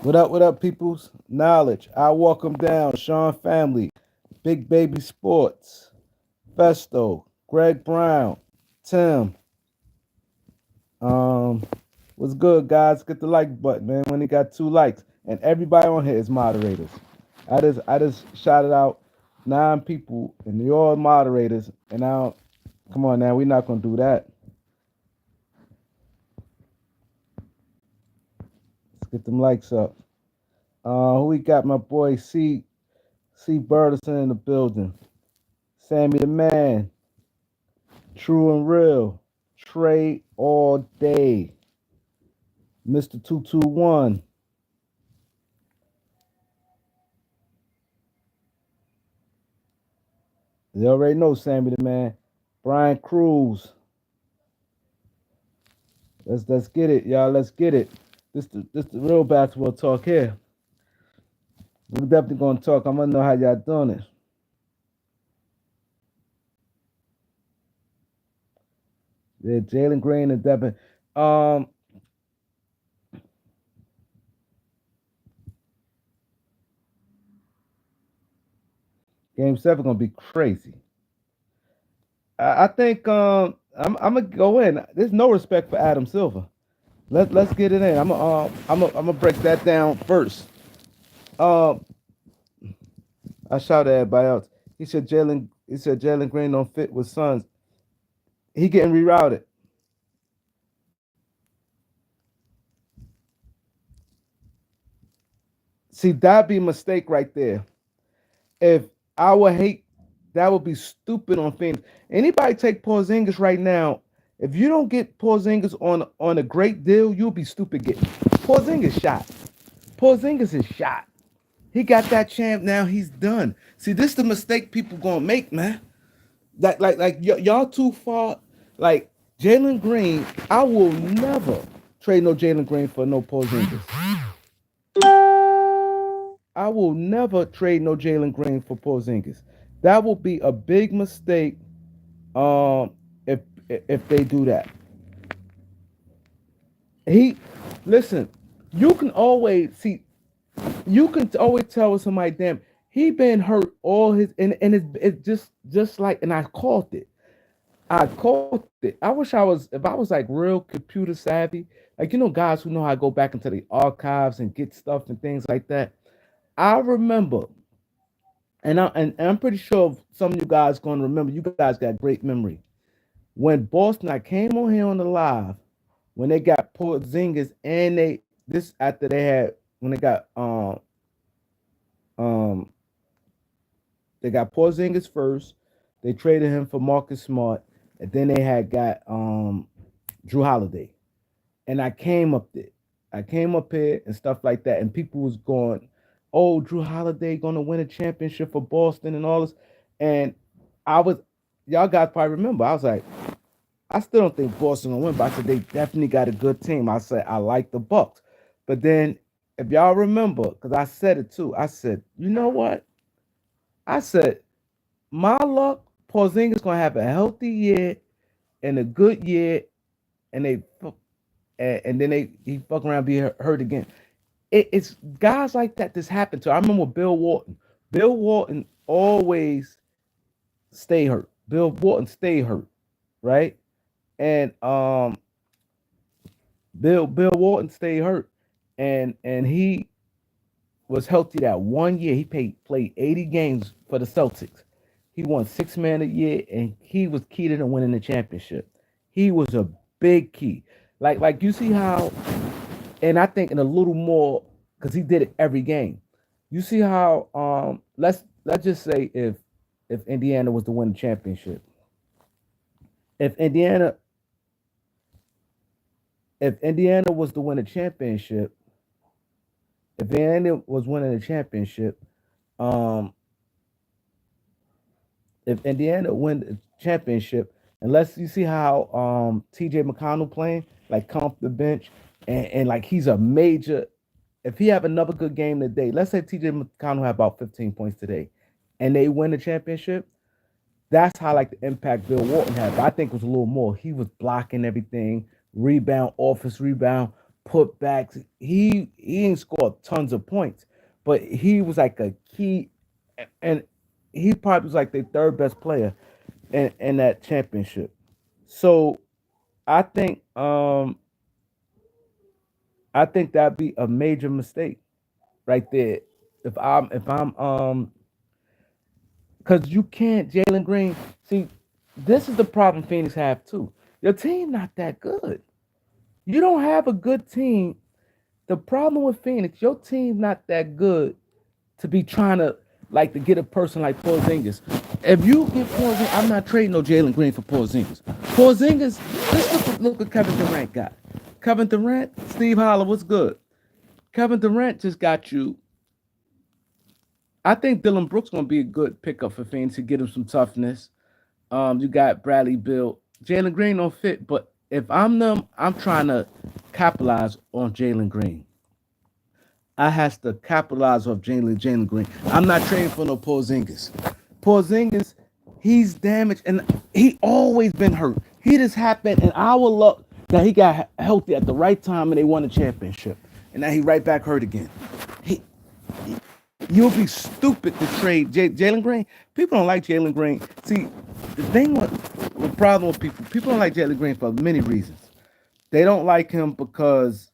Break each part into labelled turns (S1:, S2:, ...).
S1: What up, peoples? Knowledge. I walk them down. Sean Family, Big Baby Sports, Festo, Greg Brown, Tim. Um, what's good, guys? Get the like button, man. When he got 2 likes, and everybody on here is moderators. I just shouted out 9 people, and they all moderators. And now, come on, now we're not gonna do that. Let's get them likes up. Who we got? My boy C Burleson in the building. Sammy the Man, True and Real, Trey all day, Mr. 221. You already know Sammy the Man. Brian Cruz. Let's get it, y'all. Let's get it. This the real basketball talk here. We're definitely gonna talk. I'm gonna know how y'all doing it. Yeah, Jaylen Green and Devin. Um, Game 7 gonna be crazy. I think I'm gonna go in. There's no respect for Adam Silver. Let's get it in. I'm gonna break that down first. Um, I shout at everybody else. He said Jalen Green don't fit with Suns. He getting rerouted. See, that'd be a mistake right there. If I would hate, that would be stupid on Phoenix. Anybody take Porzingis right now? If you don't get Porzingis on a great deal, you'll be stupid getting Porzingis shot. Porzingis is shot. He got that champ now. He's done. See, this is the mistake people gonna make, man. Y'all too far. Like Jalen Green, I will never trade no Jalen Green for no Porzingis. I will never trade no Jalen Green for Porzingis. That will be a big mistake. Um, if if they do that, he listen. You can always see. You can always tell with somebody, damn, he been hurt all his and it's just like and I caught it. I caught it. I wish I was if I was like real computer savvy, like guys who know how to go back into the archives and get stuff and things like that. I remember, and I'm pretty sure some of you guys gonna remember. You guys got great memory. When Boston, I came on here on the live when they got Porzingis, and they this after they had when um they got Porzingis first. They traded him for Marcus Smart, and then they had got Drew Holiday. And I came up there. I came up here and stuff like that, and people was going, "Oh, Drew Holiday gonna win a championship for Boston and all this." And I was, y'all guys probably remember. I was like, I still don't think Boston gonna win, but I said they definitely got a good team. I said I like the Bucks, but then if y'all remember, because I said it too, I said, you know what? I said my luck, Porzingis gonna have a healthy year and a good year, and and then he fuck around be hurt again. It's guys like that this happened to. I remember Bill Walton. Bill Walton always stay hurt. Bill Walton stay hurt, right? And Bill Walton stayed hurt, and he was healthy that one year. He played 80 games for the Celtics. He won 6 man a year, and he was key to them winning the championship. He was a big key. Like you see how, and I think in a little more because he did it every game. You see how let's just say if Indiana was to win the championship, if Indiana if Indiana was to win a championship, if Indiana was winning a championship, um, if Indiana win the championship, unless you see how TJ McConnell playing, like come off the bench, and like he's a major. If he have another good game today, let's say TJ McConnell have about 15 points today, and they win the championship, that's how like the impact Bill Walton had. But I think it was a little more. He was blocking everything, rebound, offense rebound. putbacks. He didn't score tons of points, but he was like a key, and he probably was like the third best player in that championship. So I think um I think that'd be a major mistake right there. If I'm because you can't Jalen Green. See, this is the problem Phoenix have too. Your team not that good. You don't have a good team. The problem with Phoenix, your team's not that good to be trying to like to get a person like Porzingis. If you get Porzingis, I'm not trading no Jalen Green for Porzingis. Porzingis, let's look what Kevin Durant got. Kevin Durant, Steve Holler, what's good? Kevin Durant just got you. I think Dylan Brooks gonna be a good pickup for Phoenix to get him some toughness. You got Bradley Bill. Jalen Green don't fit, but if I'm them, I'm trying to capitalize on Jalen Green. I has to capitalize off Jalen Green. I'm not trading for no Porzingis. Porzingis, he's damaged and he always been hurt. He just happened in our luck that he got healthy at the right time and they won the championship. And now he right back hurt again. He, you'll be stupid to trade Jalen Green. People don't like Jalen Green. See, the thing with the problem with people don't like Jalen Green for many reasons. They don't like him because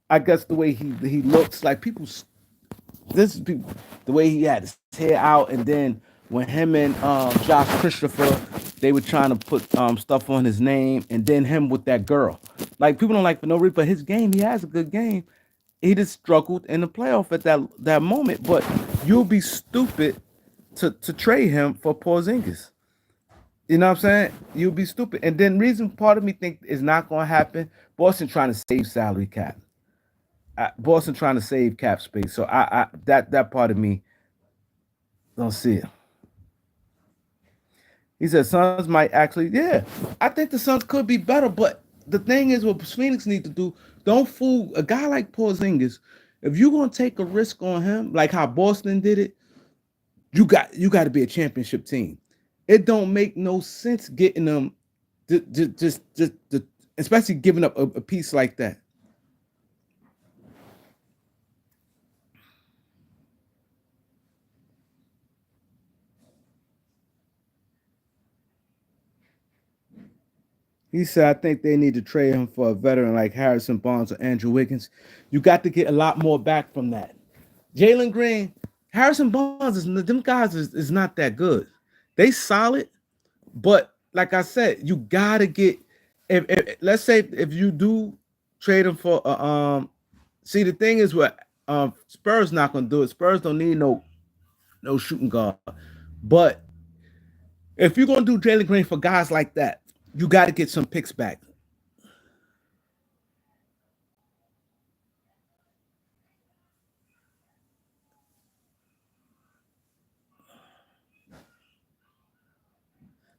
S1: I guess the way he looks like people this is people, the way he had his hair out, and then when him and Josh Christopher, they were trying to put stuff on his name, and then him with that girl. Like people don't like for no reason, but his game, he has a good game. He just struggled in the playoff at that moment. But you'll be stupid to trade him for Porzingis. You know what I'm saying? You'll be stupid. And then reason part of me think is not going to happen. Boston trying to save salary cap. Boston trying to save cap space. So I that part of me don't see it. He said Suns might actually, yeah. I think the Suns could be better, but the thing is, what Phoenix need to do, don't fool a guy like Porzingis. If you're gonna take a risk on him, like how Boston did it, you got to be a championship team. It don't make no sense getting them, just especially giving up a piece like that. He said, I think they need to trade him for a veteran like Harrison Barnes or Andrew Wiggins. You got to get a lot more back from that. Jalen Green, Harrison Barnes, them guys is not that good. They solid, but like I said, you gotta get. If let's say if you do trade him for see the thing is what Spurs not gonna do it. Spurs don't need no shooting guard, but if you're gonna do Jalen Green for guys like that, you got to get some picks back.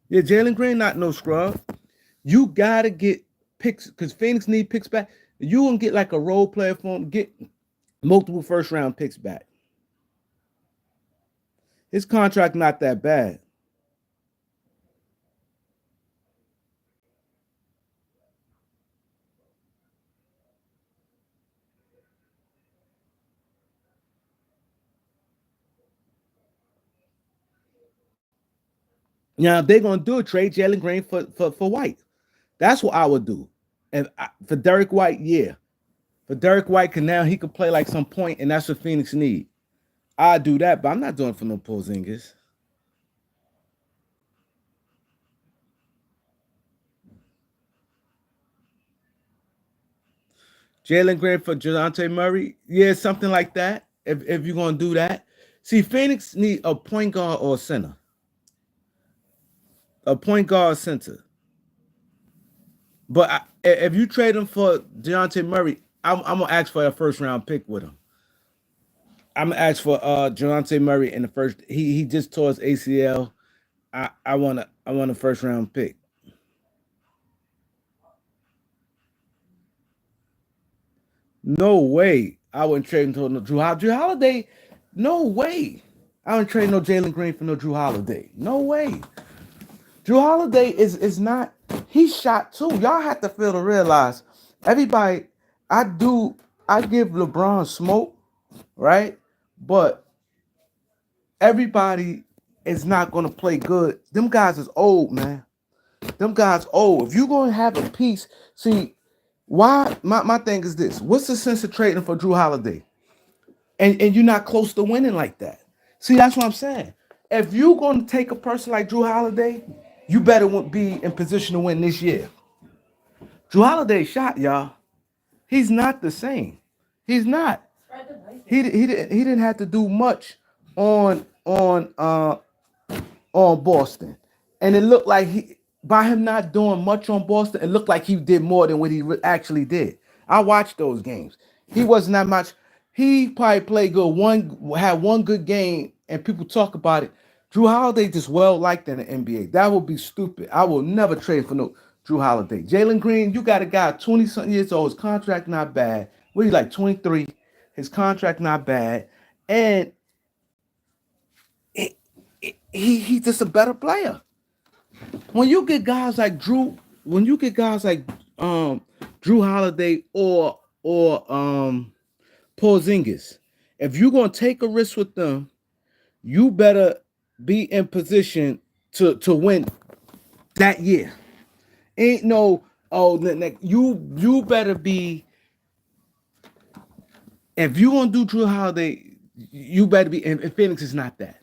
S1: Yeah, Jalen Green not no scrub. You gotta get picks because Phoenix need picks back. You gonna get like a role player for him, get multiple first round picks back. His contract not that bad. Now if they're gonna do it, trade Jalen Green for White. That's what I would do. And for Derek White, yeah. For Derek White, can now he could play like some point, and that's what Phoenix need. I do that, but I'm not doing it for no Porzingis. Jalen Green for Dejounte Murray, yeah, something like that. If you're gonna do that, see, Phoenix need a point guard or a center, a point guard center. But if you trade him for Dejounte Murray, I'm gonna ask for a first round pick with him. I'm gonna ask for Dejounte Murray in the first. He just tore his ACL. I want a first round pick. No way. I wouldn't trade him to no Drew Holiday. No way. I wouldn't trade no Jalen Green for no Drew Holiday. No way. Drew Holiday is not. He shot too. Y'all have to feel to realize everybody. I do. I give LeBron smoke, right? But everybody is not gonna play good. Them guys is old, man. Them guys old. If you gonna have a piece, see, why my thing is this. What's the sense of trading for Drew Holiday? And you're not close to winning like that. See, that's what I'm saying. If you're gonna take a person like Drew Holiday, you better be in position to win this year. Drew Holiday shot, y'all. He's not the same. He's not. He didn't have to do much on on uh on Boston, and it looked like he by him not doing much on Boston, it looked like he did more than what he actually did. I watched those games. He wasn't that much. He probably played good. Had one good game, and people talk about it. Drew Holiday just well liked in the NBA. That would be stupid. I will never trade for no Drew Holiday. Jaylen Green, you got a guy 20 something years old. His contract not bad. What he like 23? His contract not bad, and he's just a better player. When you get guys like Drew, when you get guys like Drew Holiday or Porzingis, if you're gonna take a risk with them, you better be in position to win that year. Ain't no you better be if you gonna do Drew Holiday, you better be and Phoenix is not that.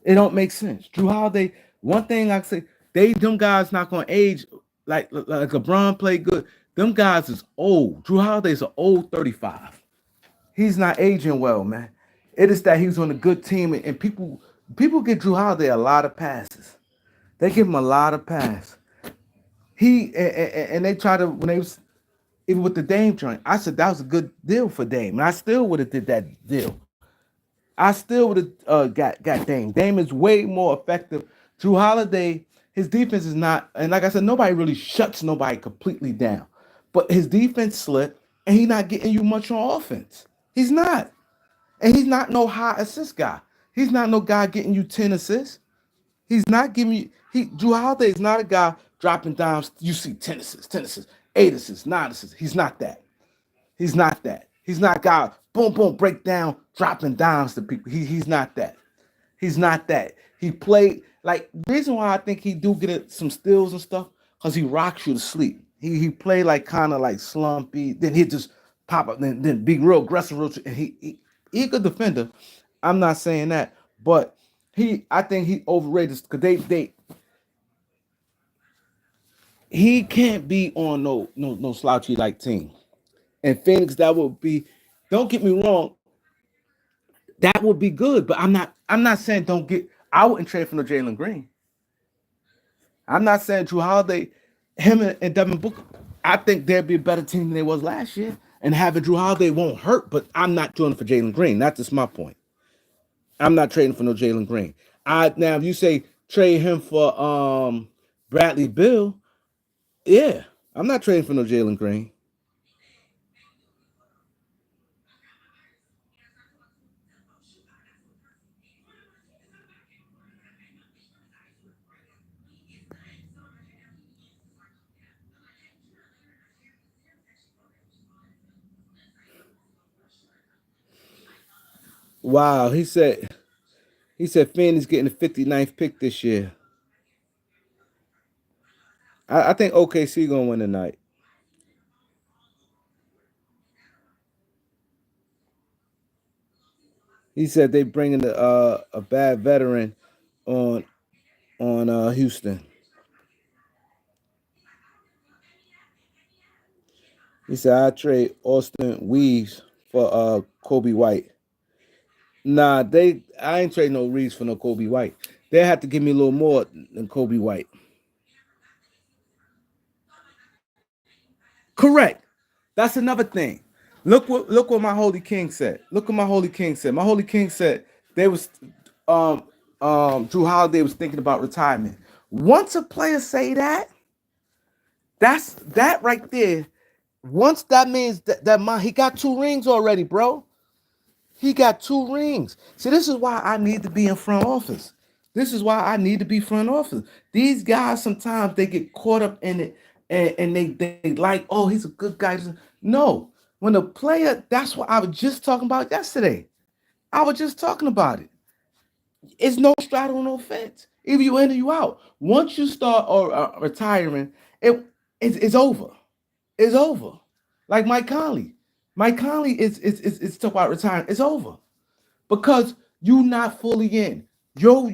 S1: It don't make sense. Drew Holiday, one thing I say, them guys not gonna age like LeBron played good. Them guys is old. Drew Holiday's an old 35. He's not aging well, man. It is that he's on a good team, and people get Drew Holiday a lot of passes. They give him a lot of passes. And they try to when they was even with the Dame joint. I said that was a good deal for Dame, and I still would have did that deal. I still would have got Dame. Dame is way more effective. Drew Holiday, his defense is not, and like I said, nobody really shuts nobody completely down. But his defense slipped, and he's not getting you much on offense. He's not. And he's not no high assist guy. He's not no guy getting you 10 assists. He's not giving you Drew Holiday is not a guy dropping dimes. You see 10 assists, 8 assists, 9 assists. He's not that. He's not that. He's not guy boom boom break down dropping dimes to people. He's not that. He's not that. He played like reason why I think he do get some steals and stuff because he rocks you to sleep. He played like kind of like slumpy. Then he just pop up. Then be real aggressive. He a good defender. I'm not saying that, but I think he overrated because he can't be on no slouchy like team. And Phoenix, that would be. Don't get me wrong, that would be good. But I'm not saying don't get. I wouldn't trade for no Jaylen Green. I'm not saying Drew Holiday, him and Devin Booker. I think they'd be a better team than they was last year. And having Drew Holiday won't hurt. But I'm not doing it for Jaylen Green. That's just my point. I'm not trading for no Jaylen Green. Now if you say trade him for Bradley Bill, yeah, I'm not trading for no Jaylen Green. Wow, he said Finn is getting the 59th pick this year. I think OKC gonna win tonight. He said they bringing a bad veteran on Houston. He said I trade Austin Reeves for Kobe White. Nah, I ain't trading no Reeves for no Kobe White. They have to give me a little more than Kobe White. Correct. That's another thing. Look what my holy king said. Look what my holy king said. My holy king said they was um Drew Holiday was thinking about retirement. Once a player say that, that's that right there. Once that means that he got 2 rings already, bro. He got 2 rings. See, this is why I need to be in front office. This is why I need to be front office. These guys sometimes they get caught up in it and they like, oh, he's a good guy. No. When a player, that's what I was just talking about yesterday. I was just talking about it. It's no straddle, no fence. Either you in or you out. Once you start or retiring, it's over. It's over. Like Mike Conley. Mike Conley is talk about retiring. It's over because you not fully in. Your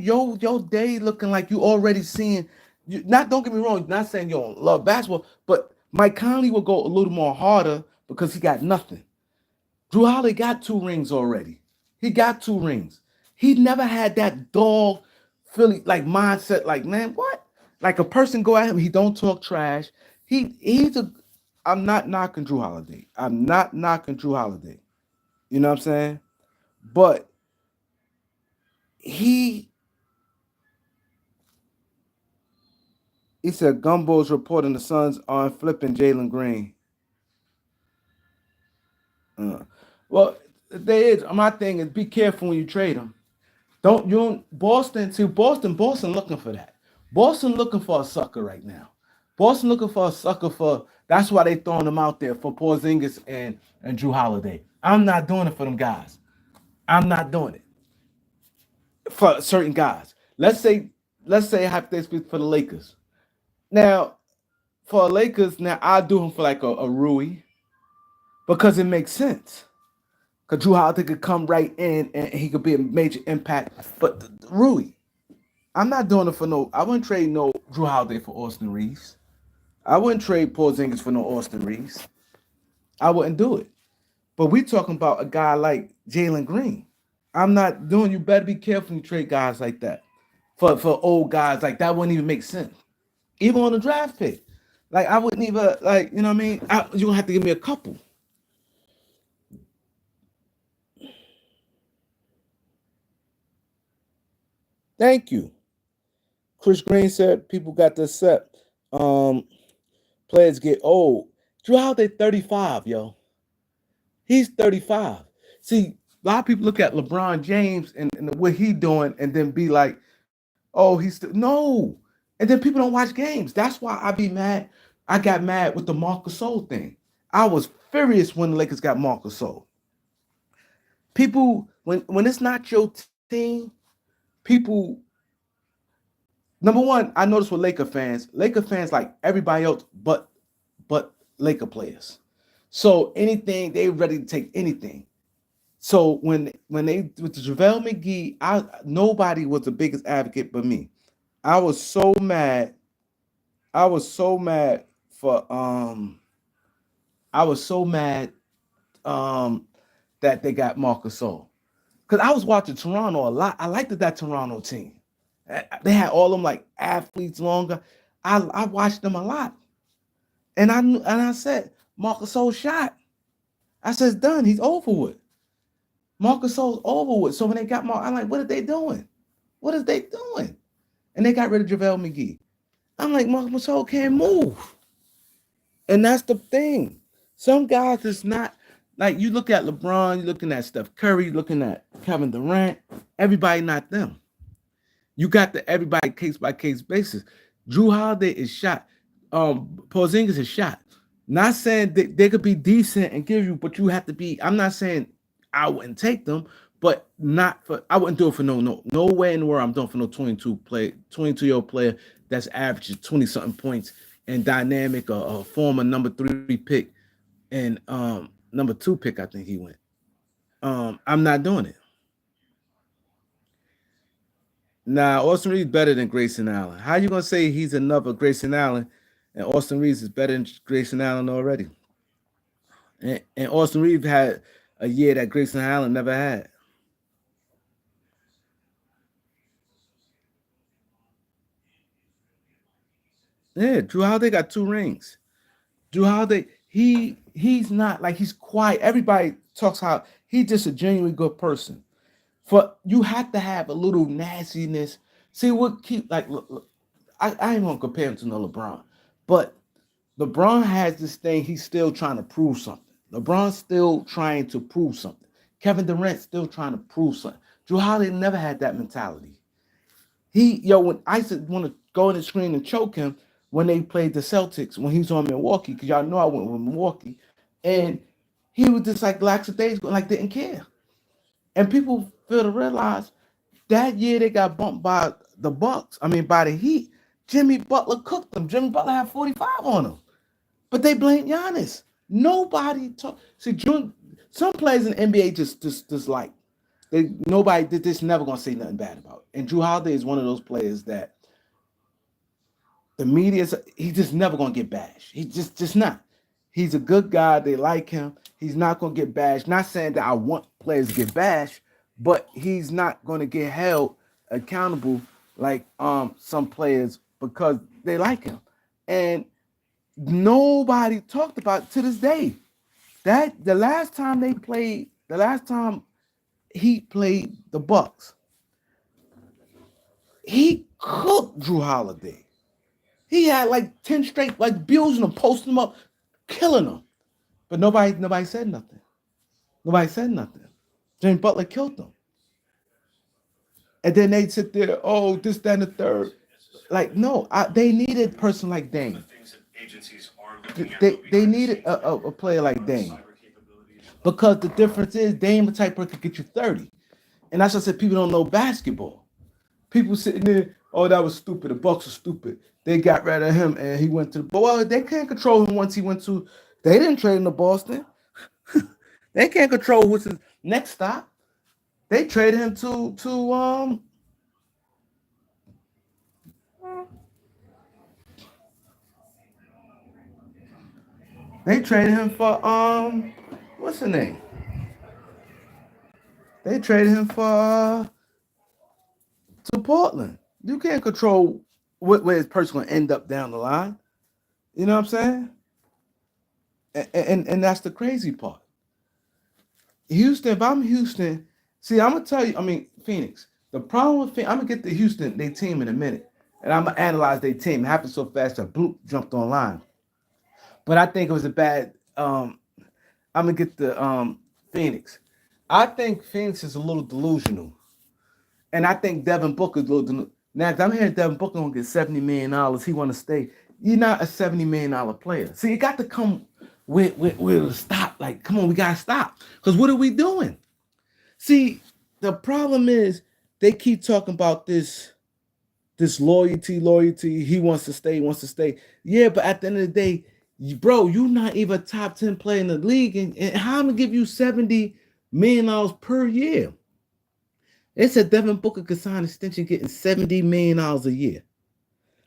S1: day looking like you already seeing. You, not don't get me wrong. Not saying you don't love basketball, but Mike Conley will go a little more harder because he got nothing. Drew Holiday got 2 rings already. He got 2 rings. He never had that dog Philly like mindset. Like man, what? Like a person go at him. He don't talk trash. He's a. I'm not knocking Drew Holiday. I'm not knocking Drew Holiday. You know what I'm saying? But he he said Gumbo's reporting the Suns aren't flipping Jaylen Green. Uh, well, there is. My thing is be careful when you trade him. Don't you don't Boston to Boston looking for that. Boston looking for a sucker right now. Boston looking for a sucker for that's why they throwing them out there for Porzingis and Drew Holiday. I'm not doing it for them guys. I'm not doing it for certain guys. Let's say hypothetically for the Lakers. Now for Lakers, now I do him for like a Rui because it makes sense. Because Drew Holiday could come right in and he could be a major impact. But Rui, I'm not doing it for no. I wouldn't trade no Drew Holiday for Austin Reeves. I wouldn't trade Porzingis for no Austin Reeves. I wouldn't do it. But we talking about a guy like Jaylen Green. I'm not doing. You better be careful when you trade guys like that. For old guys like that wouldn't even make sense. Even on the draft pick, like I wouldn't even like you know what I mean. You gonna have to give me a couple. Thank you. Chris Green said people got to accept. Um, Players get old. Drew Holiday 35, yo. He's 35. See, a lot of people look at LeBron James and what he doing and then be like, oh, he's still no. And then people don't watch games. That's why I be mad. I got mad with the Marcus Sol thing. I was furious when the Lakers got Marcus Sol. People, when it's not your team, people number one, I noticed with Laker fans like everybody else but Laker players. So anything they ready to take anything. So when they with the JaVale McGee, nobody was the biggest advocate but me. I was so mad. I was so mad for I was so mad um that they got Marcus Gasol. Because I was watching Toronto a lot. I liked that Toronto team. They had all them like athletes longer. I watched them a lot. And I said, Marcus Gasol shot. I said, it's done. He's over with. Marcus Gasol's over with. So when they got Mark, I'm like, what are they doing? What is they doing? And they got rid of JaVale McGee. I'm like, Marcus Gasol can't move. And that's the thing. Some guys is not like you look at LeBron, you're looking at Steph Curry, you're looking at Kevin Durant. Everybody not them. You got the everybody case by case basis. Drew Holiday is shot. Porzingis is shot. Not saying they could be decent and give you, but you have to be. I'm not saying I wouldn't take them, but not for. I wouldn't do it for no way in the world. I'm doing for no 22-year-old player that's averaging 20 something points and dynamic, a former number 3 pick and number 2 pick. I think he went. I'm not doing it. Nah, Austin Reeves better than Grayson Allen. How you gonna say he's another Grayson Allen, and Austin Reeves is better than Grayson Allen already? And Austin Reeves had a year that Grayson Allen never had. Yeah, Drew Holiday got 2 rings. Drew Holiday, he's not like he's quiet. Everybody talks how he's just a genuinely good person. For you have to have a little nastiness. See what keep like look, I ain't gonna compare him to no LeBron, but LeBron has this thing. He's still trying to prove something. LeBron's still trying to prove something. Kevin Durant's still trying to prove something. Drew Holiday never had that mentality. When I used want to go in the screen and choke him when they played the Celtics when he was on Milwaukee, because y'all know I went with Milwaukee, and He was just like lackadaisical, like didn't care. And people fail to realize that year they got bumped by the Bucks. I mean, by the Heat. Jimmy Butler cooked them. Jimmy Butler had 45 on him. But they blame Giannis. Nobody talk. See, some players in the NBA just like nobody. They're just never gonna say nothing bad about. And Drew Holiday is one of those players that the media's he's just never gonna get bashed. He just not. He's a good guy. They like him. He's not gonna get bashed. Not saying that I want players to get bashed, but he's not gonna get held accountable like some players because they like him. And nobody talked about it to this day. That the last time he played the Bucks, he cooked Drew Holiday. He had like 10 straight, like abusing him, posting him up, killing him. But nobody said nothing. Nobody said nothing. Jimmy Butler killed them. And then they sit there, oh, this, that, and the third. Like, no, they needed a person like Dame. They needed a player like Dame. Because the difference is Dame the type person could get you 30. And that's why I said people don't know basketball. People sitting there, oh, that was stupid. The Bucks are stupid. They got rid of him and he went to the well, they can't control him once he went to they didn't trade him to Boston. They can't control what's his next stop. They traded him to they traded him for what's the name? They traded him for to Portland. You can't control where his person gonna end up down the line. You know what I'm saying? And that's the crazy part. Houston, if I'm Houston, see, I'm gonna tell you, I mean, Phoenix. The problem with Phoenix, I'm gonna get to Houston, their team in a minute. And I'm gonna analyze their team. It happened so fast that Blue jumped online. But I think it was a bad I'm gonna get the Phoenix. I think Phoenix is a little delusional. And I think Devin Booker's a little delusional. Now, if I'm hearing Devin Booker gonna get $70 million, he wanna stay. You're not a $70 million player. See, you got to come with a stop. Like, come on, we gotta stop. Because what are we doing? See, the problem is they keep talking about this loyalty. He wants to stay. Yeah, but at the end of the day, bro, you're not even a top 10 player in the league. And how am I gonna give you $70 million per year? They said Devin Booker could sign an extension getting $70 million a year.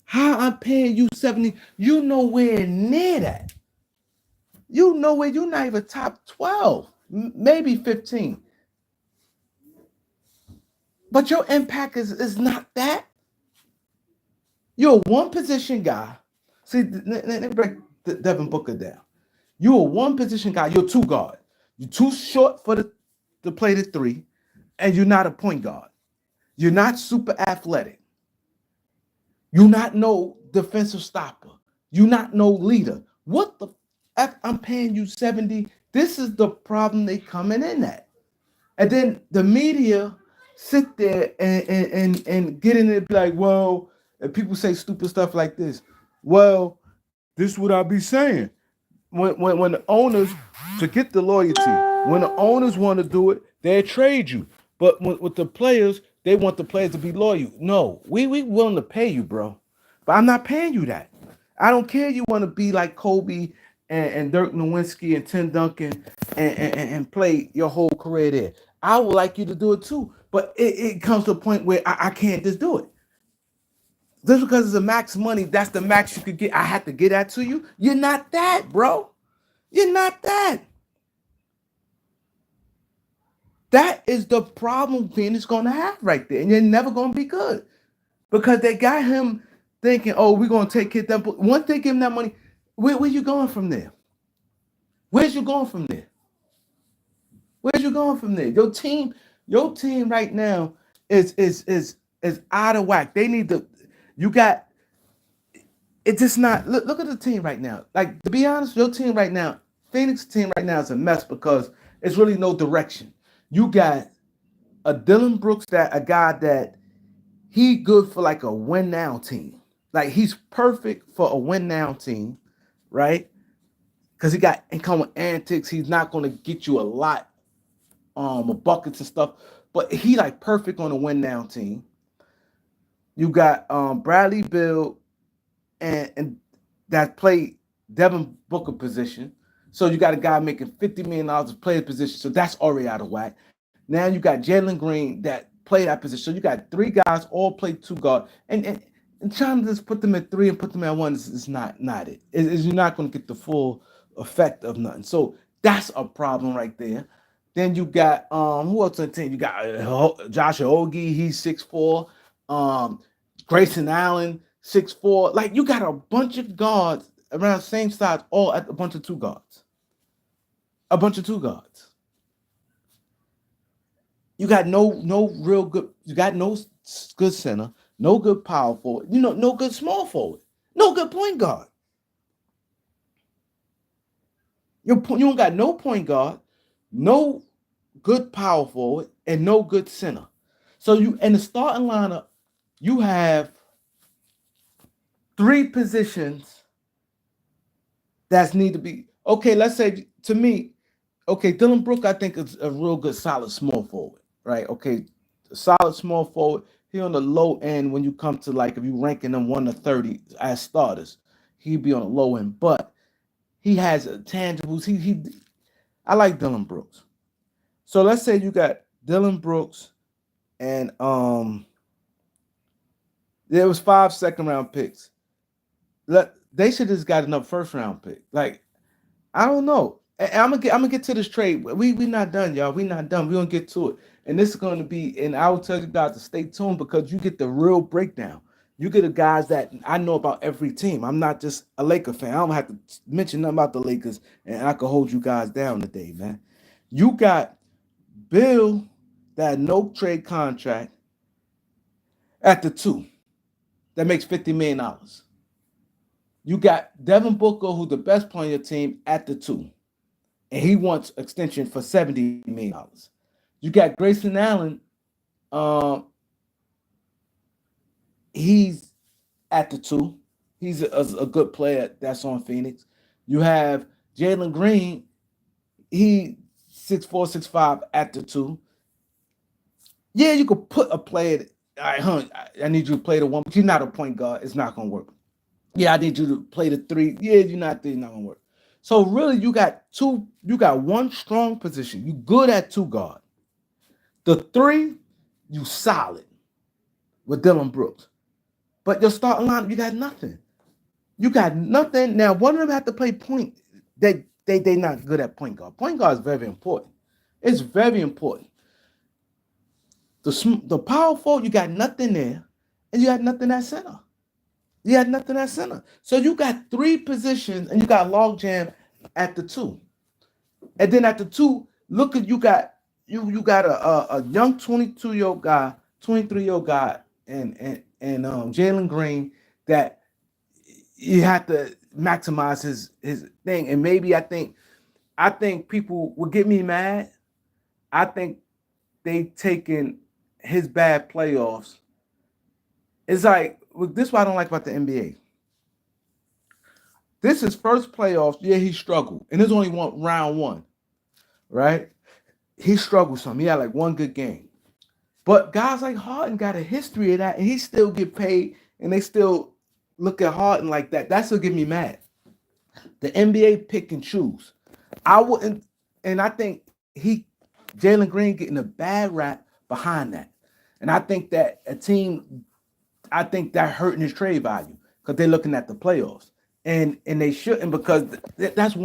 S1: How I'm paying you 70? You nowhere near that. You nowhere, you're not even top 12, maybe 15. But your impact is not that. You're a one position guy. See, let me break Devin Booker down. You're a one position guy. You're two guard. You're too short for to play the three, and you're not a point guard. You're not super athletic. You're not no defensive stopper. You're not no leader. What the F? I'm paying you 70. This is the problem they coming in at. And then the media sit there and get in it like, well, and people say stupid stuff like this. Well, this is what I be saying. When the owners, to get the loyalty, when the owners want to do it, they trade you. But with the players, they want the players to be loyal. No, we willing to pay you, bro. But I'm not paying you that. I don't care you want to be like Kobe and Dirk Nowitzki and Tim Duncan and play your whole career there. I would like you to do it too. But it comes to a point where I can't just do it. Just because it's a max money, that's the max you could get. I have to get that to you. You're not that, bro. You're not that. That is the problem Phoenix going to have right there. And you're never going to be good. Because they got him thinking, oh, we're going to take care of that. Once they give him that money, where you going from there? Where's you going from there? Where's you going from there? Your team right now is out of whack. They need to. You got. It's just not. Look at the team right now. Like, to be honest, your team right now, Phoenix team right now is a mess because it's really no direction. You got a Dylan Brooks, a guy that he good for like a win now team. Like, he's perfect for a win now team, right? because he got income with antics. He's not going to get you a lot of buckets and stuff, but he like perfect on a win now team. You got Bradley Bill and that played Devin Booker position. So you got a guy making $50 million to play the position. So that's already out of whack. Now you got Jaylen Green that play that position. So you got three guys all play two guard. And trying to just put them at three and put them at one is not it. You're not going to get the full effect of nothing. So that's a problem right there. Then you got who else on the team? You got Josh Ogie, he's 6'4". Grayson Allen, 6'4". Like you got a bunch of guards around the same size, all at a bunch of two guards. A bunch of two guards. You got no real good. You got no good center, no good power forward. No good small forward, no good point guard. You don't got no point guard, no good power forward, and no good center. So you in the starting lineup, you have three positions that need to be okay. Let's say to me, okay, Dylan Brooks, I think is a real good solid small forward, right? Okay, solid small forward. He on the low end when you come to like if you ranking them 1 to 30 as starters, he'd be on the low end, but he has tangibles. I like Dylan Brooks. So let's say you got Dylan Brooks and there was 5 second-round picks. They should have just got enough first-round pick. Like, I don't know. And I'm gonna get to this trade. We not done, y'all. We not done. We gonna get to it. And this is gonna be, and I will tell you guys to stay tuned because you get the real breakdown. You get the guys that I know about every team. I'm not just a Laker fan. I don't have to mention nothing about the Lakers, and I can hold you guys down today, man. You got Bill that no trade contract at the 2 that makes $50 million. You got Devin Booker, who's the best player on your team, at the 2, and he wants extension for $70 million. You got Grayson Allen, he's at the 2. He's a good player that's on Phoenix. You have Jaylen Green, he 6'4", 6'5" at the 2. Yeah, you could put a player. All right, I need you to play the 1, but you're not a point guard. It's not gonna work. Yeah, I need you to play the 3. Yeah, you're not gonna work. So really, you got one strong position. You good at 2 guard. The 3, you solid with Dylan Brooks. But your starting line, you got nothing. You got nothing. Now, one of them have to play point. They not good at point guard. Point guard is very important. It's very important. The power forward, you got nothing there, and you got nothing at center. You had nothing at center. So you got 3 positions, and you got logjam at the 2. And then at the 2, look at you got a young 22-year-old guy, 23-year-old guy, and Jaylen Green that you have to maximize his thing. And maybe I think people will get me mad. I think they taking his bad playoffs. It's like this is what I don't like about the NBA. This is first playoffs. Yeah, he struggled. And there's only round 1, right? He struggled some. He had like 1 good game. But guys like Harden got a history of that, and he still get paid, and they still look at Harden like that. That's what get me mad. The NBA pick and choose. I wouldn't, and I think Jaylen Green getting a bad rap behind that. And I think that that hurting his trade value because they're looking at the playoffs. And they shouldn't because that's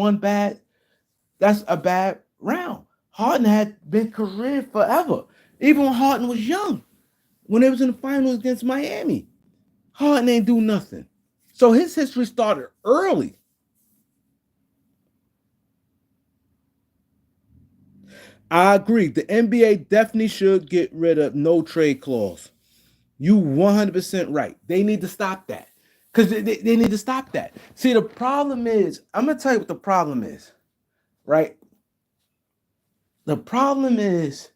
S1: a bad round. Harden had been career forever. Even when Harden was young, when they was in the finals against Miami, Harden ain't do nothing. So his history started early. I agree. The NBA definitely should get rid of no trade clause. You 100% right. They need to stop that. Because they need to stop that. See, the problem is, I'm going to tell you what the problem is, right? The problem is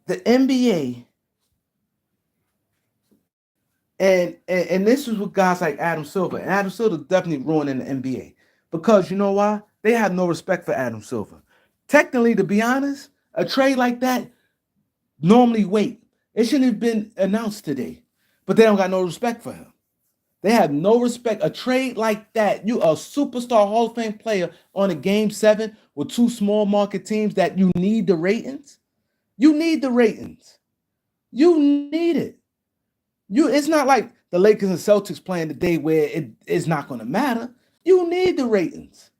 S1: the NBA, and this is with guys like Adam Silver. And Adam Silver definitely ruining the NBA Because you know why? They have no respect for Adam Silver. Technically, to be honest, a trade like that normally wait. It shouldn't have been announced today. But they don't got no respect for him. They have no respect. A trade like that, you a superstar Hall of Fame player on a game 7 with two small market teams that you need the ratings. You need the ratings. You need it. It's not like the Lakers and Celtics playing the day where it's not going to matter. You need the ratings.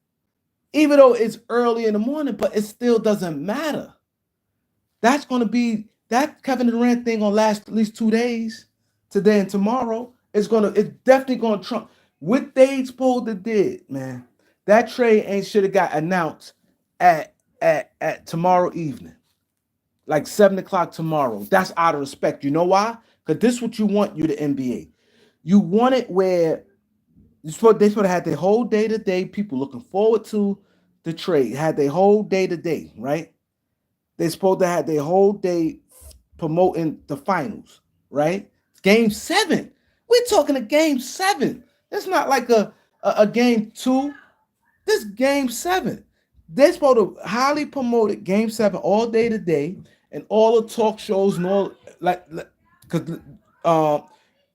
S1: Even though it's early in the morning, but it still doesn't matter. That's going to be that Kevin Durant thing gonna last at least 2 days, today and tomorrow. It's definitely gonna trump what they supposed to did, man. That trade ain't should have got announced at tomorrow evening, like 7 o'clock tomorrow. That's out of respect. You know why? Because this is what you want, you the NBA. You want it where they supposed to have their whole day to day, people looking forward to the trade, had their whole day to day, right? They supposed to have their whole day promoting the finals, right? Game 7. We're talking a game 7. It's not like a game 2. This game 7. They're supposed to highly promote it game 7 all day today, and all the talk shows and all like because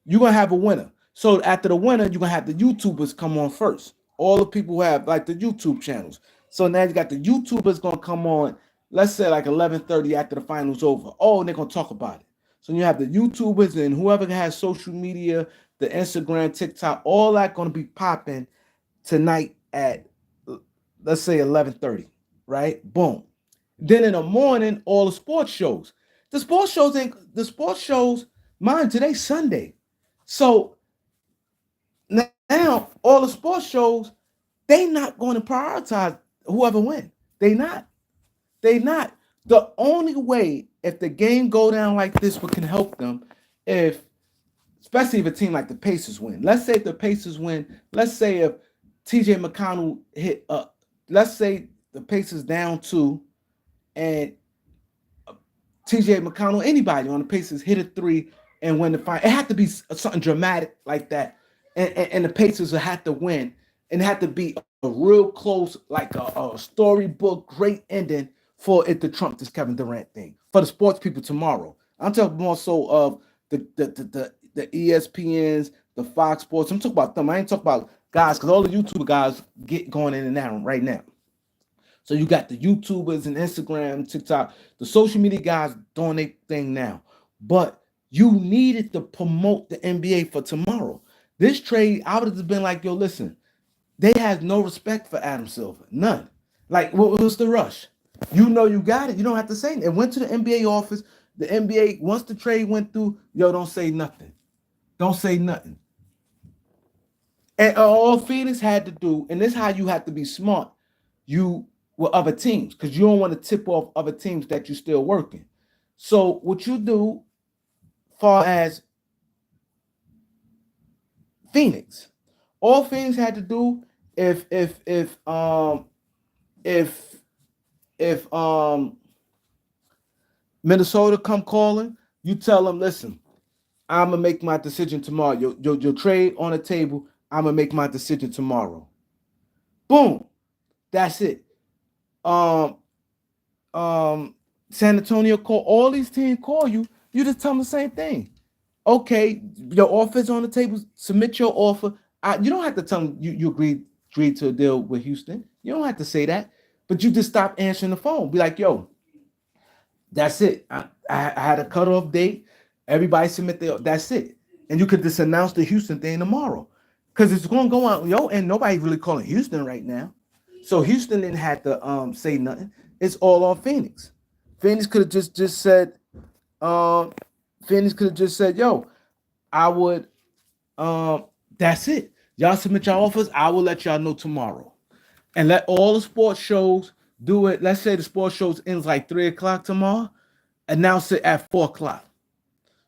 S1: you're gonna have a winner. So after the winner, you're gonna have the YouTubers come on first. All the people who have like the YouTube channels. So now you got the YouTubers gonna come on, let's say like 11:30 after the finals over. Oh, and they're gonna talk about it. So you have the YouTubers and whoever has social media, the Instagram, TikTok, all that gonna be popping tonight at, let's say, 11:30, right? Boom. Then in the morning, all the sports shows. The sports shows, mine today Sunday. So now all the sports shows, they not going to prioritize whoever win. They not. They not. The only way if the game go down like this, what can help them, if especially if a team like the Pacers win. Let's say if the Pacers win. Let's say if TJ McConnell hit up. Let's say the Pacers down 2, and TJ McConnell, anybody on the Pacers hit a 3 and win the final. It had to be something dramatic like that, and the Pacers would have to win, and it had to be a real close, like a storybook great ending for it to trump this Kevin Durant thing for the sports people tomorrow. I'm talking more so of the ESPNs, the Fox Sports. I'm talking about them. I ain't talking about guys, because all the YouTube guys get going in and out right now. So you got the YouTubers and Instagram, TikTok, the social media guys doing their thing now. But you needed to promote the NBA for tomorrow. This trade, I would have been like, yo, listen, they have no respect for Adam Silver. None. Like, what was the rush? You know you got it. You don't have to say it. It went to the NBA office. The NBA, once the trade went through, yo, don't say nothing. Don't say nothing. And all Phoenix had to do, and this is how you have to be smart, you with other teams, because you don't want to tip off other teams that you're still working. So what you do, far as Phoenix, all Phoenix had to do, if Minnesota come calling, you tell them, listen, I'm gonna make my decision tomorrow. Your trade on the table, I'm gonna make my decision tomorrow. Boom, that's it. um, San Antonio call, all these teams call you, you just tell them the same thing. Okay, your offer's on the table, submit your offer. You don't have to tell them you agreed to a deal with Houston. You don't have to say that, but you just stop answering the phone. Be like, yo, that's it. I had a cutoff date. Everybody submit their, that's it. And you could just announce the Houston thing tomorrow. Because it's going to go out, yo, and nobody really calling Houston right now. So Houston didn't have to say nothing. It's all on Phoenix. Phoenix could have just said, yo, I would, that's it. Y'all submit your offers. I will let y'all know tomorrow. And let all the sports shows do it. Let's say the sports shows ends like 3 o'clock tomorrow. Announce it at 4 o'clock.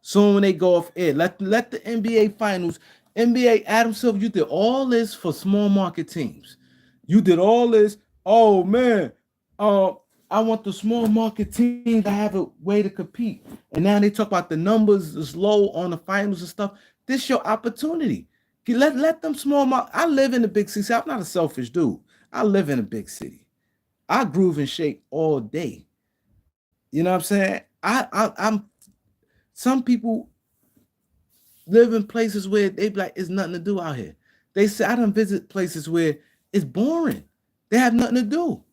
S1: Soon when they go off air, let the NBA finals, NBA Adam Silver, you did all this for small market teams. You did all this. Oh man, I want the small market team to have a way to compete. And now they talk about the numbers is low on the finals and stuff. This is your opportunity. Let them I live in a big city. I'm not a selfish dude. I live in a big city. I groove and shake all day. You know what I'm saying? I'm some people live in places where they be like, it's nothing to do out here. They say I don't visit places where it's boring. They have nothing to do.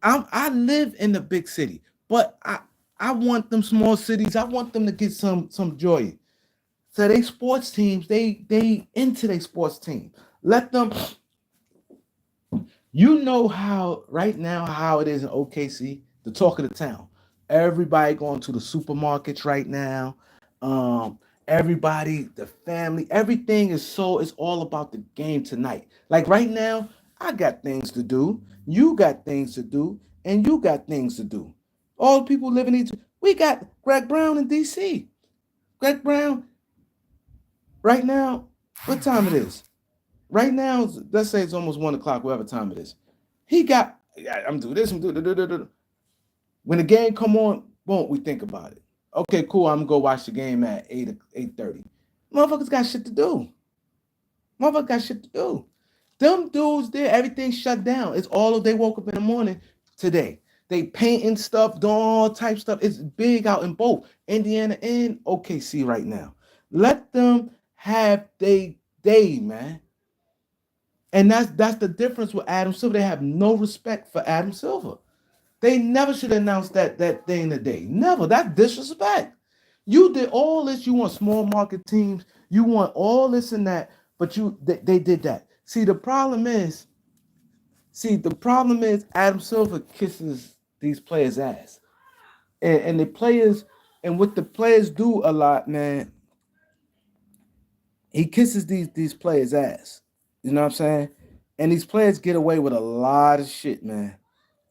S1: I live in the big city, but I want them small cities. I want them to get some joy. So they sports teams, they into their sports team. Let them. You know how right now how it is in OKC, the talk of the town. Everybody going to the supermarkets right now. Everybody, the family, everything is so it's all about the game tonight. Like right now, I got things to do. You got things to do, and you got things to do. All the people living in we got Greg Brown in DC. Greg Brown, right now, what time it is? Right now, let's say it's almost 1 o'clock, whatever time it is. He got, yeah, I'm doing this, I'm doing this. When the game come on, boom, we think about it. Okay, cool, I'm gonna go watch the game at 8:30. Motherfuckers got shit to do. Motherfuckers got shit to do. Them dudes there, everything shut down. It's all of they woke up in the morning today. They painting stuff, doing all type stuff. It's big out in both Indiana and OKC right now. Let them have they day, man. And that's the difference with Adam Silver. They have no respect for Adam Silver. They never should announce that thing today. Never. That's disrespect. You did all this. You want small market teams. You want all this and that. But they did that. The problem is Adam Silver kisses these players' ass. And the players, and what the players do a lot, man, he kisses these players' ass. You know what I'm saying? And these players get away with a lot of shit, man.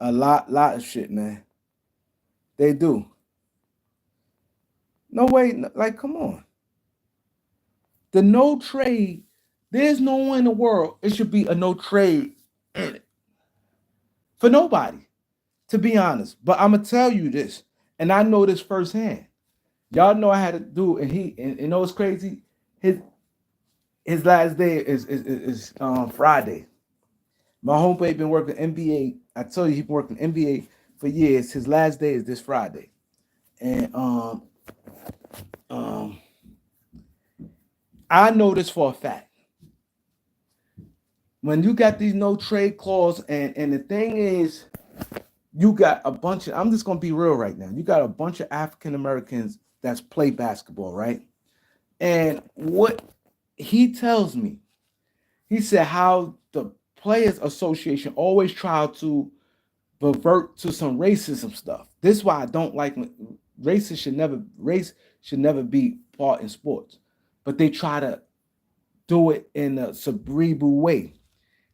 S1: A lot of shit, man. They do. No way, like, come on. The no trade, there's no one in the world. It should be a no trade in it. For nobody, to be honest. But I'm gonna tell you this, and I know this firsthand. Y'all know I had to do, and you know what's crazy? His last day is Friday. My homeboy been working NBA. I told you he been working NBA for years. His last day is this Friday, and um, I know this for a fact. When you got these no trade clause, and the thing is, you got a bunch of. I'm just gonna be real right now. You got a bunch of African Americans that's play basketball, right? And what he tells me, he said how the Players Association always try to revert to some racism stuff. This is why I don't like race should never be part in sports, but they try to do it in a cerebral way.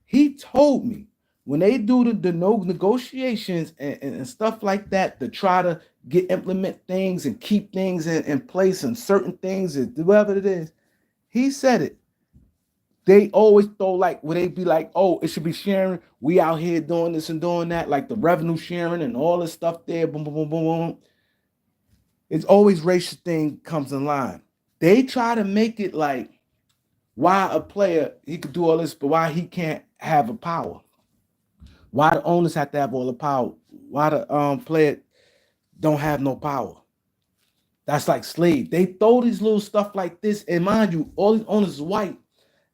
S1: He told me when they do the no negotiations and stuff like that to try to implement things and keep things in place and certain things and whatever it is, he said it. They always throw like where they be like, oh, it should be sharing. We out here doing this and doing that, like the revenue sharing and all this stuff there. Boom, boom, boom, boom, boom. It's always racial thing comes in line. They try to make it like why a player he could do all this, but why he can't have a power. Why the owners have to have all the power? Why the player don't have no power? That's like slave. They throw these little stuff like this, and mind you, all these owners is white.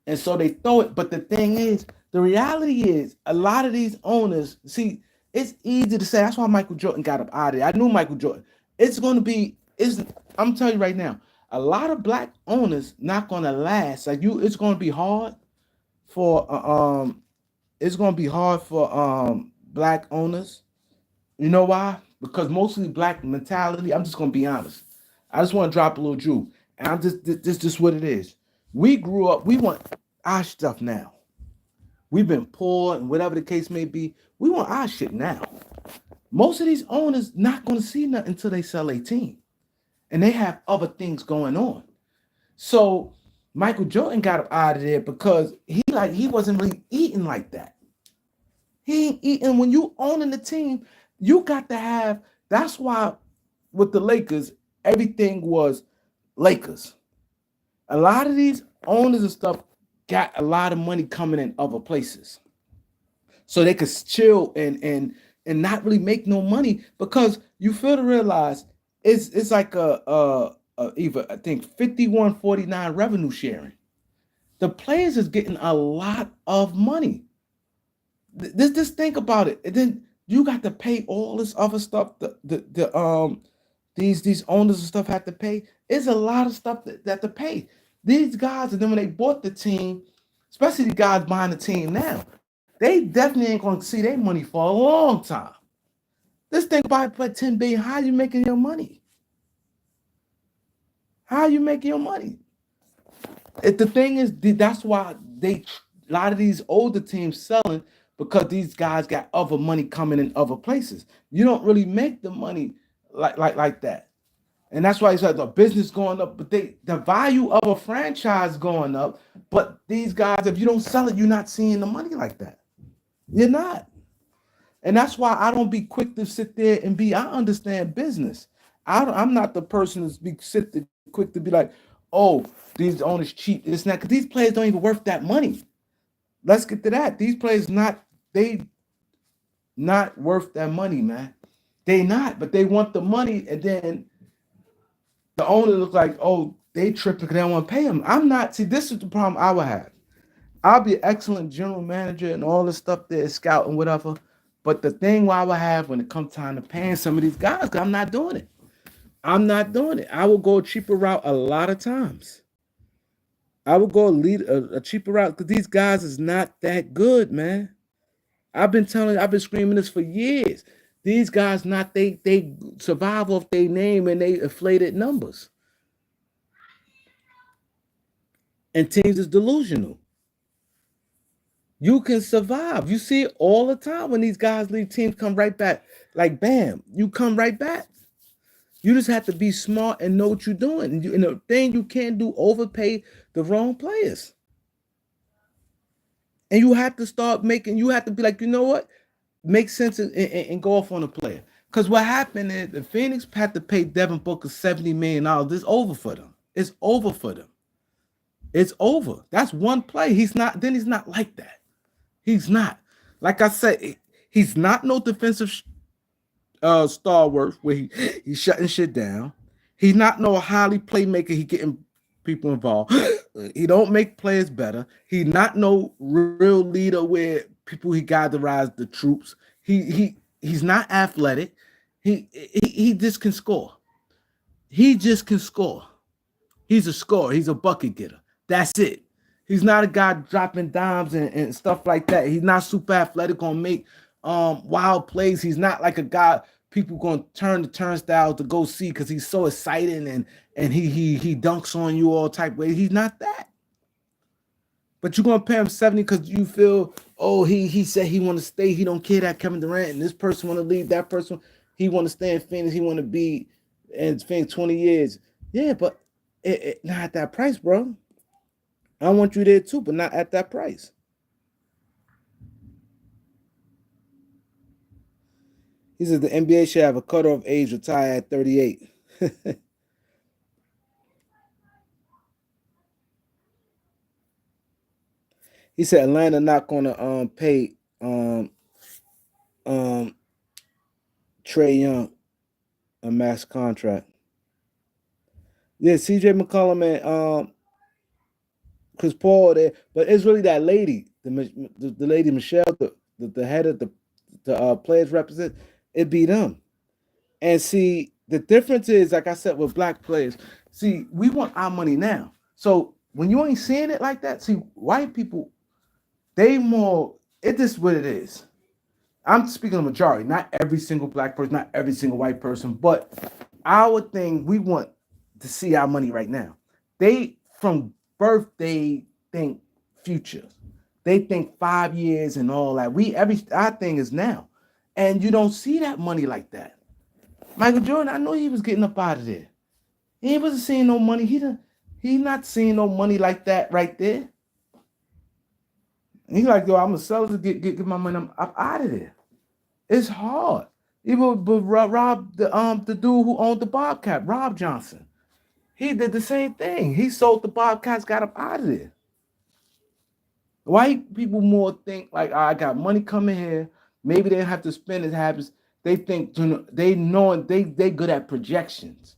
S1: And so they throw it. But the thing is, the reality is, a lot of these owners, see, it's easy to say. That's why Michael Jordan got up out of it. I knew Michael Jordan. It's going to be, I'm telling you right now, a lot of black owners not going to last. Like it's going to be hard for, black owners. You know why? Because mostly black mentality, I'm just going to be honest. I just want to drop a little jewel. And I'm just what it is. We grew up, we want our stuff now. We've been poor and whatever the case may be. We want our shit now. Most of these owners not going to see nothing until they sell a team. And they have other things going on. So Michael Jordan got up out of there because he wasn't really eating like that. He ain't eating. When you owning the team, you got to have, that's why with the Lakers, everything was Lakers. A lot of these owners and stuff, got a lot of money coming in other places, so they could chill and not really make no money because you feel to realize it's like a either I think 51-49 revenue sharing. The players is getting a lot of money. Just think about it, and then you got to pay all this other stuff. These owners and stuff have to pay. It's a lot of stuff that to pay. These guys, and then when they bought the team, especially the guys buying the team now, they definitely ain't gonna see their money for a long time. This thing about put 10 billion. How you making your money? How you making your money? The thing is, that's why they a lot of these older teams selling because these guys got other money coming in other places. You don't really make the money like that. And that's why it's like the business going up, but the value of a franchise going up. But these guys, if you don't sell it, you're not seeing the money like that. You're not. And that's why I don't be quick to sit there and be. I understand business. I'm not the person to be sit there quick to be like, oh, these owners cheap. It's not because these players don't even worth that money. Let's get to that. These players not worth that money, man. They not, but they want the money, and then the owner looks like, oh, they tripping because they don't want to pay them. I'm not. See, this is the problem I would have. I'll be an excellent general manager and all this stuff there, scout and whatever. But the thing I would have when it comes time to paying some of these guys, because I'm not doing it. I'm not doing it. I will go a cheaper route a lot of times. I would go a cheaper route because these guys is not that good, man. I've been screaming this for years. These guys not they survive off their name and they inflated numbers. And teams is delusional. You can survive. You see it all the time when these guys leave teams, come right back. Like bam, you come right back. You just have to be smart and know what you're doing. And the thing you can't do, overpay the wrong players. And you have to start making, you have to be like, you know what? Make sense and go off on a player. Because what happened is the Phoenix had to pay Devin Booker $70 million. It's over for them. It's over for them. It's over. That's one play. He's not like that. He's not. Like I said, he's not no defensive stalwart where he's shutting shit down. He's not no highly playmaker. He getting people involved. He don't make players better. He's not no real leader where he got to rise the troops. He's not athletic. He just can score. He just can score. He's a scorer. He's a bucket getter. That's it. He's not a guy dropping dimes and stuff like that. He's not super athletic, gonna make wild plays. He's not like a guy people gonna turn the turnstiles to go see because he's so exciting and he dunks on you all type of ways. He's not that. But you're gonna pay him 70 because you feel, oh, he said he want to stay. He don't care that Kevin Durant and this person want to leave. That person, he want to stay in Phoenix. He want to be in Phoenix 20 years. Yeah, but not at that price, bro. I want you there too, but not at that price. He says the NBA should have a cutoff age, retire at 38. He said Atlanta not gonna pay um Trey Young a max contract. Yeah, CJ McCollum and Chris Paul there, but it's really that lady, the lady Michelle, the head of the players represent. It be them. And see, the difference is, like I said, with black players. See, we want our money now. So when you ain't seeing it like that, see, white people, they more. It is what it is. I'm speaking of majority, not every single black person, not every single white person, but our thing, we want to see our money right now. They from birth, they think future. They think 5 years and all that. Our thing is now. And you don't see that money like that. Michael Jordan, I know he was getting up out of there. He wasn't seeing no money. He not seeing no money like that right there. And he's like, yo, I'm gonna sell it to get my money. I'm up out of there. It's hard. Even but Rob, the dude who owned the Bobcat, Rob Johnson, he did the same thing. He sold the Bobcats, got up out of there. White people more think like, "Oh, I got money coming here. Maybe they don't have to spend as happens." They think, they knowing they good at projections.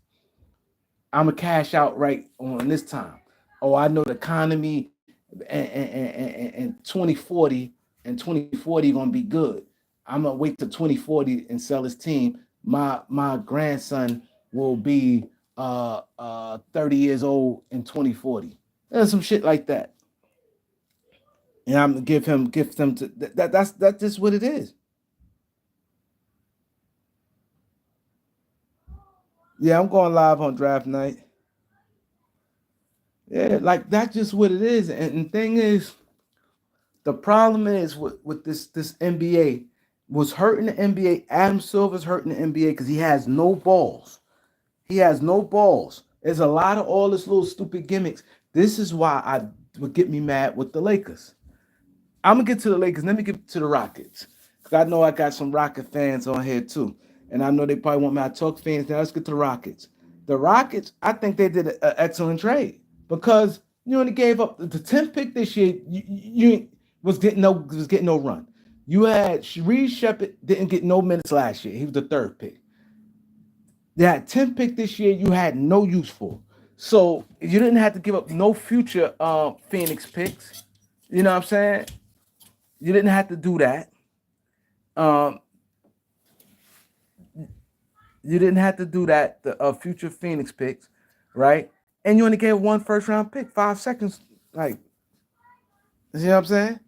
S1: I'm gonna cash out right on this time. Oh, I know the economy and 2040 and 2040 gonna be good. I'm gonna wait till 2040 and sell this team. My grandson will be 30 years old in 2040. There's some shit like that. And I'm gonna give them to that's just what it is. Yeah, I'm going live on draft night. Yeah, like that's just what it is. And the thing is, the problem is with this NBA was hurting the NBA. Adam Silver's hurting the NBA because he has no balls. He has no balls. There's a lot of all this little stupid gimmicks. This is why I would get me mad with the Lakers. I'm gonna get to the Lakers. Let me get to the Rockets because I know I got some Rocket fans on here too, and I know they probably want me to talk fans. Now let's get to the Rockets. The Rockets, I think they did an excellent trade because you only gave up the 10th pick this year. You was getting no run. You had Reed Shepard didn't get no minutes last year. He was the third pick. That 10th pick this year, you had no use for. So you didn't have to give up no future Phoenix picks. You know what I'm saying? You didn't have to do that. Um, you didn't have to do that. The future Phoenix picks, right? And you only gave one first round pick, 5 seconds. Like, you know what I'm saying?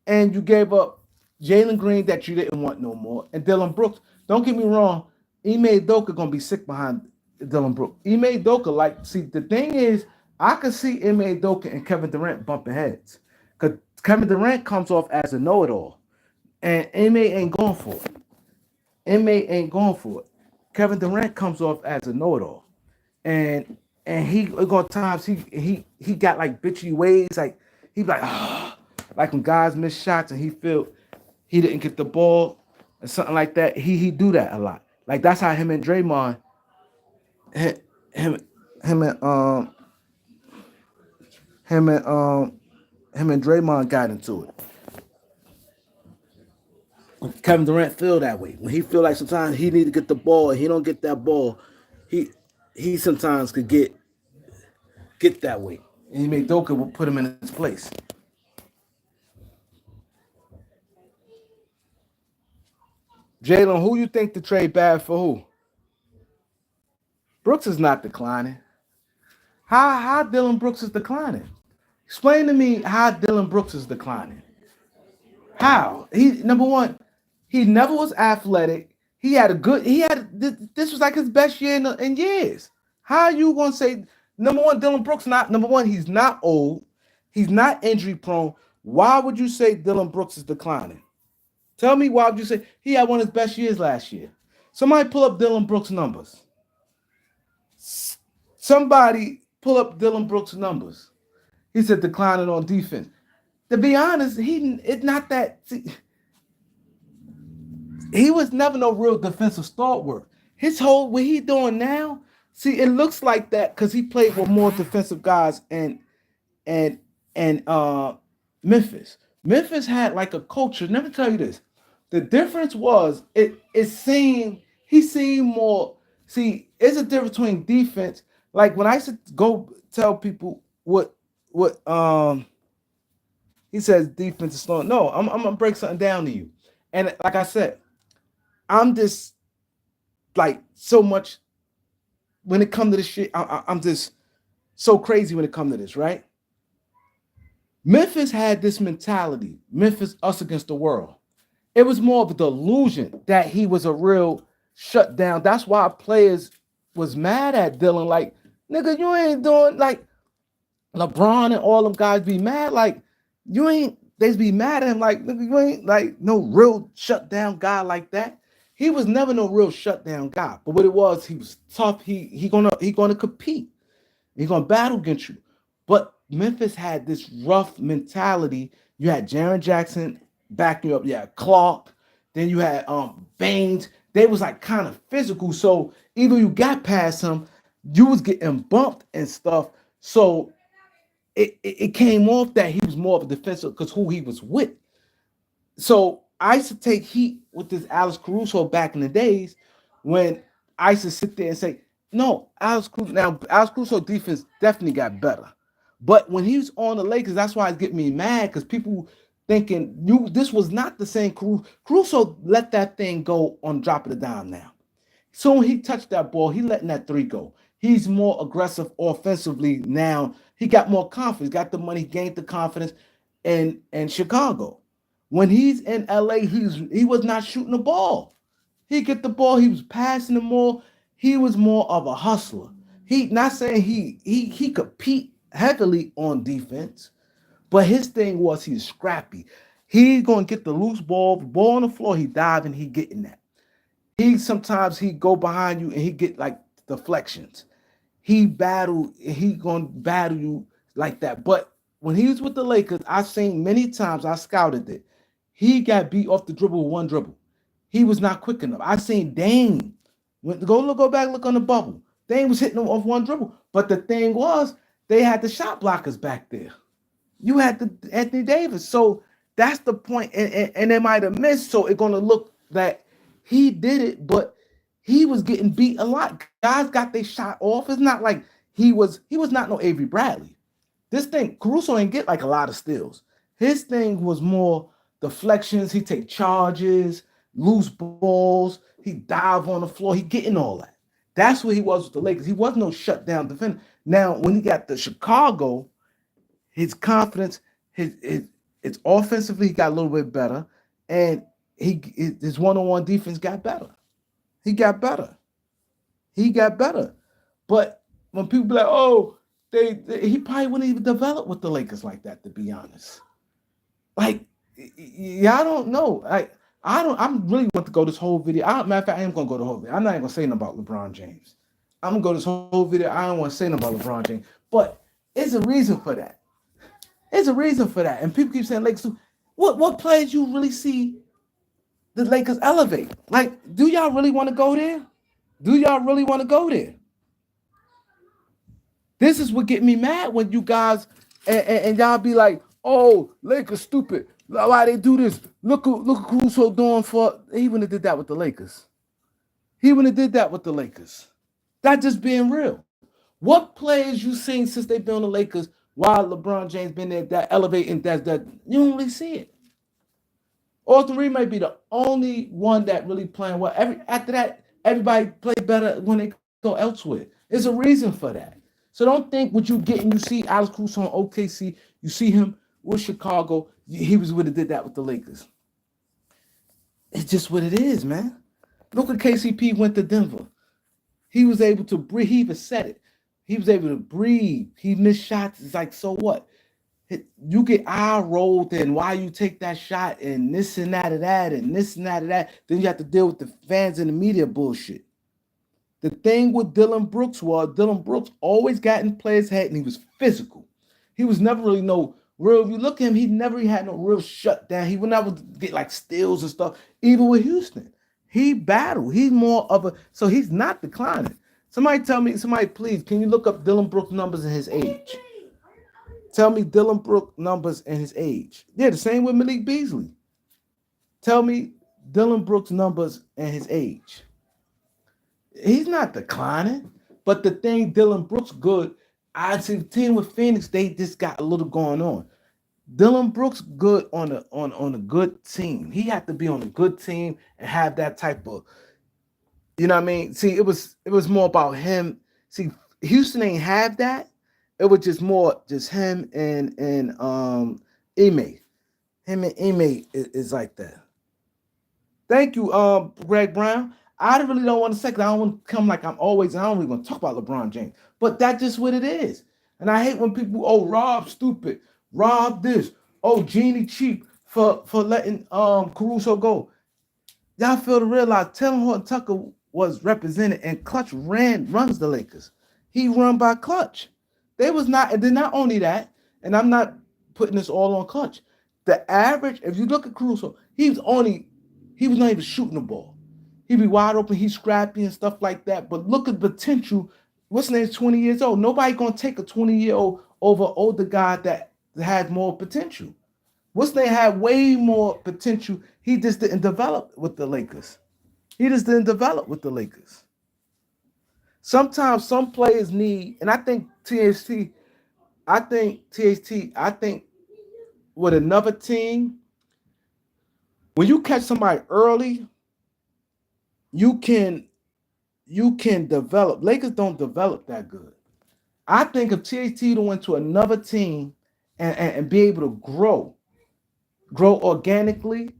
S1: And you gave up Jaylen Green that you didn't want no more, and Dylan Brooks. Don't get me wrong, Ime Udoka gonna be sick behind Dylan Brooks. Ime Udoka, like, see, the thing is, I could see Ime Udoka and Kevin Durant bumping heads, because Kevin Durant comes off as a know-it-all, and Ime ain't going for it. Ime ain't going for it. Kevin Durant comes off as a know-it-all, and he got times he got like bitchy ways, like he be like like when guys miss shots and he feel he didn't get the ball or something like that. He do that a lot. Like that's how him and Draymond, him him him and him and him and Draymond got into it. Kevin Durant feel that way when he feel like sometimes he need to get the ball and he don't get that ball. He he sometimes could get that way. And he made Doka will put him in his place. Jalen, who you think the trade bad for who? Brooks is not declining. How Dylan Brooks is declining? Explain to me how Dylan Brooks is declining. How? He number one, he never was athletic. He had a good. He had this was like his best year in years. How are you gonna say number one? Dylan Brooks not number one. He's not old. He's not injury prone. Why would you say Dylan Brooks is declining? Tell me why would you say he had one of his best years last year? Somebody pull up Dylan Brooks numbers. Somebody pull up Dylan Brooks numbers. He said declining on defense. To be honest, it's not that. See, he was never no real defensive stalwart. His whole what he doing now, see, it looks like that because he played with more defensive guys and and Memphis. Memphis had like a culture. Let me tell you this. The difference was it seemed he seemed more. See, it's a difference between defense. Like when I used to go tell people what he says defense is slow. No, I'm gonna break something down to you. And like I said, I'm just like so much when it comes to this shit. I'm just so crazy when it comes to this, right? Memphis had this mentality, Memphis us against the world. It was more of a delusion that he was a real shutdown. That's why players was mad at Dylan. Like, nigga, you ain't doing like LeBron and all them guys be mad. Like, you ain't, they be mad at him. Like, nigga, you ain't like no real shutdown guy like that. He was never no real shutdown guy. But what it was, he was tough. He gonna compete. He's gonna battle against you. But Memphis had this rough mentality. You had Jaren Jackson backing you up. You had Clark. Then you had Baines. They was like kind of physical. So even you got past him, you was getting bumped and stuff. So it came off that he was more of a defensive because who he was with. So I used to take heat with this Alex Caruso back in the days when I used to sit there and say, no, Alex Caruso defense definitely got better. But when he was on the Lakers, that's why it's getting me mad because people thinking this was not the same Caruso. Caruso let that thing go on drop of the dime now. Soon he touched that ball, he letting that three go. He's more aggressive offensively now. He got more confidence, got the money, gained the confidence in Chicago. When he's in LA, he was not shooting the ball. He get the ball, he was passing the more. He was more of a hustler. He not saying he compete heavily on defense, but his thing was he's scrappy. He's gonna get the loose ball, the ball on the floor, he diving, he getting that. He go behind you and he get like deflections. He gonna battle you like that. But when he was with the Lakers, I seen many times, I scouted it. He got beat off the dribble with one dribble. He was not quick enough. I seen Dame. Go back, look on the bubble. Dame was hitting him off one dribble. But the thing was, they had the shot blockers back there. You had the Anthony Davis. So that's the point. And they might have missed. So it's gonna look that he did it, but he was getting beat a lot. Guys got their shot off. It's not like he was not no Avery Bradley. This thing, Caruso ain't get like a lot of steals. His thing was more deflections. He take charges, loose balls. He dive on the floor. He getting all that. That's what he was with the Lakers. He was no shutdown defender. Now, when he got to Chicago, his confidence, his offensively, he got a little bit better, and his one-on-one defense got better. He got better. He got better. But when people be like, oh, he probably wouldn't even develop with the Lakers like that, to be honest. Like, yeah, I don't know. I'm really want to go this whole video. Matter of fact, I am gonna go the whole video. I'm not even gonna say nothing about LeBron James. I'm gonna go this whole video. I don't want to say nothing about LeBron James. But it's a reason for that. There's a reason for that. And people keep saying Lakers. What players you really see the Lakers elevate? Like, do y'all really want to go there? Do y'all really want to go there? This is what get me mad when you guys and y'all be like, oh, Lakers stupid. Why they do this? Look what Caruso doing for. He wouldn't have did that with the Lakers. He wouldn't have did that with the Lakers. That just being real. What players you seen since they've been on the Lakers while LeBron James been there that elevating that you don't really see it. Austin Reed might be the only one that really playing well. After that, everybody play better when they go elsewhere. There's a reason for that. So don't think what you getting. You see Alex Caruso on OKC. You see him with Chicago. He would have did that with the Lakers. It's just what it is, man. Look at KCP went to Denver. He was able to breathe. He even said it. He was able to breathe. He missed shots. It's like, so what? You get eye rolled and why you take that shot and this and that and that and this and that and that. Then you have to deal with the fans and the media bullshit. The thing with Dylan Brooks was Dylan Brooks always got in players' head and he was physical. He was never really no real. If you look at him, he never had no real shutdown. He would never get like steals and stuff. Even with Houston, he battled. He's more of a, so he's not declining. Somebody please, can you look up Dylan Brooks numbers and his age? Tell me Dylan Brooks numbers and his age. Yeah, the same with Malik Beasley. Tell me Dylan Brooks numbers and his age. He's not declining, but the thing Dylan Brooks good. I see the team with Phoenix, they just got a little going on. Dylan Brooks good on a good team. He had to be on a good team and have that type of, you know what I mean? See, it was more about him. See, Houston ain't have that. It was just more just him and Ime. Him and Ime is like that. Thank you, Greg Brown. I really don't want to say because I don't want to come like I don't really want to talk about LeBron James. But that's just what it is. And I hate when people, oh, Rob stupid, Rob this, oh, Jeannie cheap for letting Caruso go. Y'all fail to realize Taylor Horton Tucker was represented and Clutch runs the Lakers. He run by Clutch. They was not, and then not only that, and I'm not putting this all on Clutch. The average, if you look at Caruso, he was not even shooting the ball. He'd be wide open, he's scrappy and stuff like that. But look at the potential. What's his name? 20 years old. Nobody gonna take a 20-year-old over older guy that had more potential. What's they had way more potential. He just didn't develop with the Lakers. He just didn't develop with the Lakers. Sometimes some players need, and I think I think with another team, when you catch somebody early, you can you can develop. Lakers don't develop that good. I think if THT went to another team and be able to grow organically,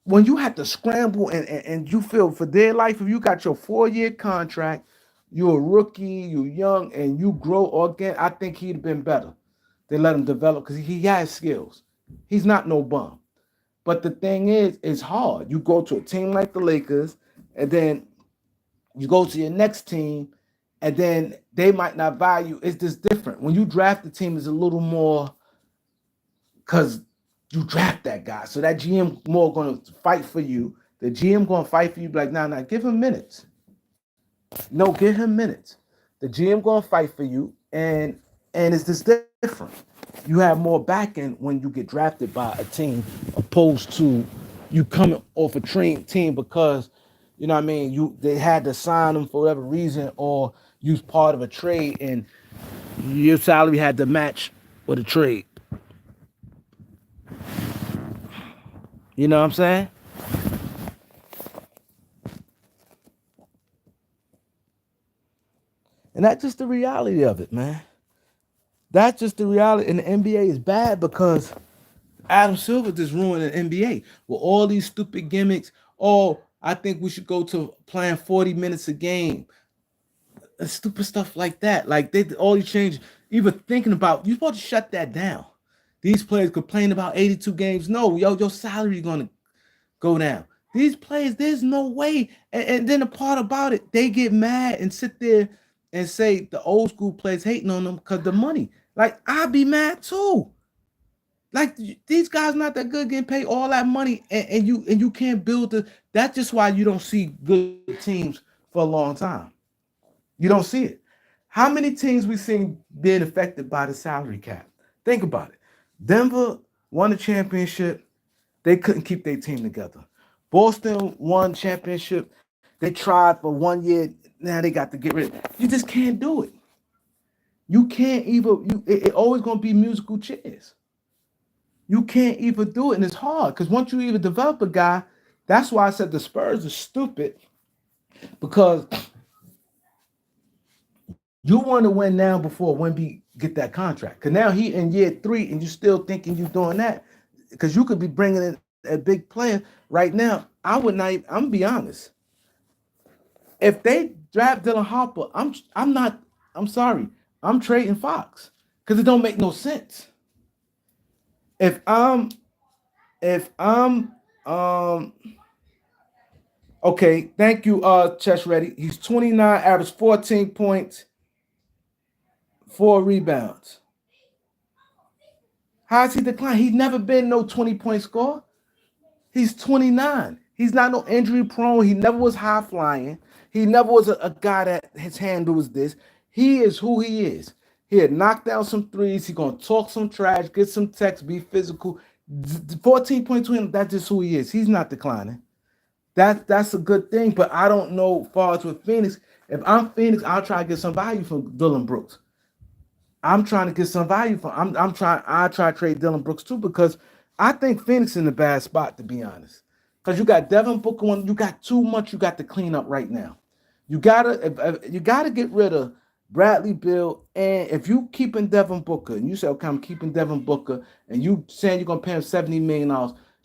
S1: when you have to scramble and you feel for their life, if you got your 4-year contract, you're a rookie, you're young, and you grow organic, I think he'd have been better. They let him develop because he has skills. He's not no bum. But the thing is, it's hard. You go to a team like the Lakers, and then you go to your next team, and then they might not value. It's just different. When you draft the team, is a little more because you draft that guy. So that GM more going to fight for you. The GM going to fight for you. Be like, nah, give him minutes. No, give him minutes. The GM going to fight for you, and it's just different. You have more backing when you get drafted by a team opposed to you coming off a team because you know what I mean. They had to sign them for whatever reason, or use part of a trade, and your salary had to match with a trade. You know what I'm saying? And that's just the reality of it, man. That's just the reality. And the NBA is bad because Adam Silver just ruined the NBA with all these stupid gimmicks. Oh, I think we should go to playing 40 minutes a game. Stupid stuff like that. Like they all these changes. Even thinking about you're supposed to shut that down. These players complain about 82 games. No, your salary gonna go down. These players, there's no way. And then the part about it, they get mad and sit there and say the old school players hating on them because the money. Like I'd be mad too. Like these guys not that good getting paid all that money and you can't build the. That's just why you don't see good teams for a long time. You don't see it. How many teams we seen being affected by the salary cap? Think about it. Denver won the championship. They couldn't keep their team together. Boston won championship. They tried for 1 year. Now they got to get rid of it. You just can't do it. You can't even. It always gonna be musical chairs. You can't even do it, and it's hard because once you even develop a guy, that's why I said the Spurs are stupid because you want to win now before Wemby get that contract. Because now he in year 3, and you still thinking you doing that because you could be bringing in a big player right now. I would not. I'm gonna be honest. If they draft Dylan Harper, I'm not. I'm sorry. I'm trading Fox because it don't make no sense. If I'm if I'm okay, thank you, Chess Ready. He's 29, average 14 points, 4 rebounds. How's he decline? He's never been no 20-point scorer. He's 29. He's not no injury prone. He never was high flying. He never was a guy that his handle was this. He is who he is. He had knocked down some threes. He gonna talk some trash, get some text, be physical. 14 points to him, that's just who he is. He's not declining. That's a good thing, but I don't know far as with Phoenix. If I'm Phoenix, I'll try to get some value from Dylan Brooks. I'm trying to get some value from. I try to trade Dylan Brooks too because I think Phoenix in a bad spot to be honest. Because you got Devin Booker, you got too much. You got to clean up right now. You gotta get rid of Bradley Beal, and if you keeping Devin Booker, and you say okay, I'm keeping Devin Booker, and you saying you're gonna pay him $70 million,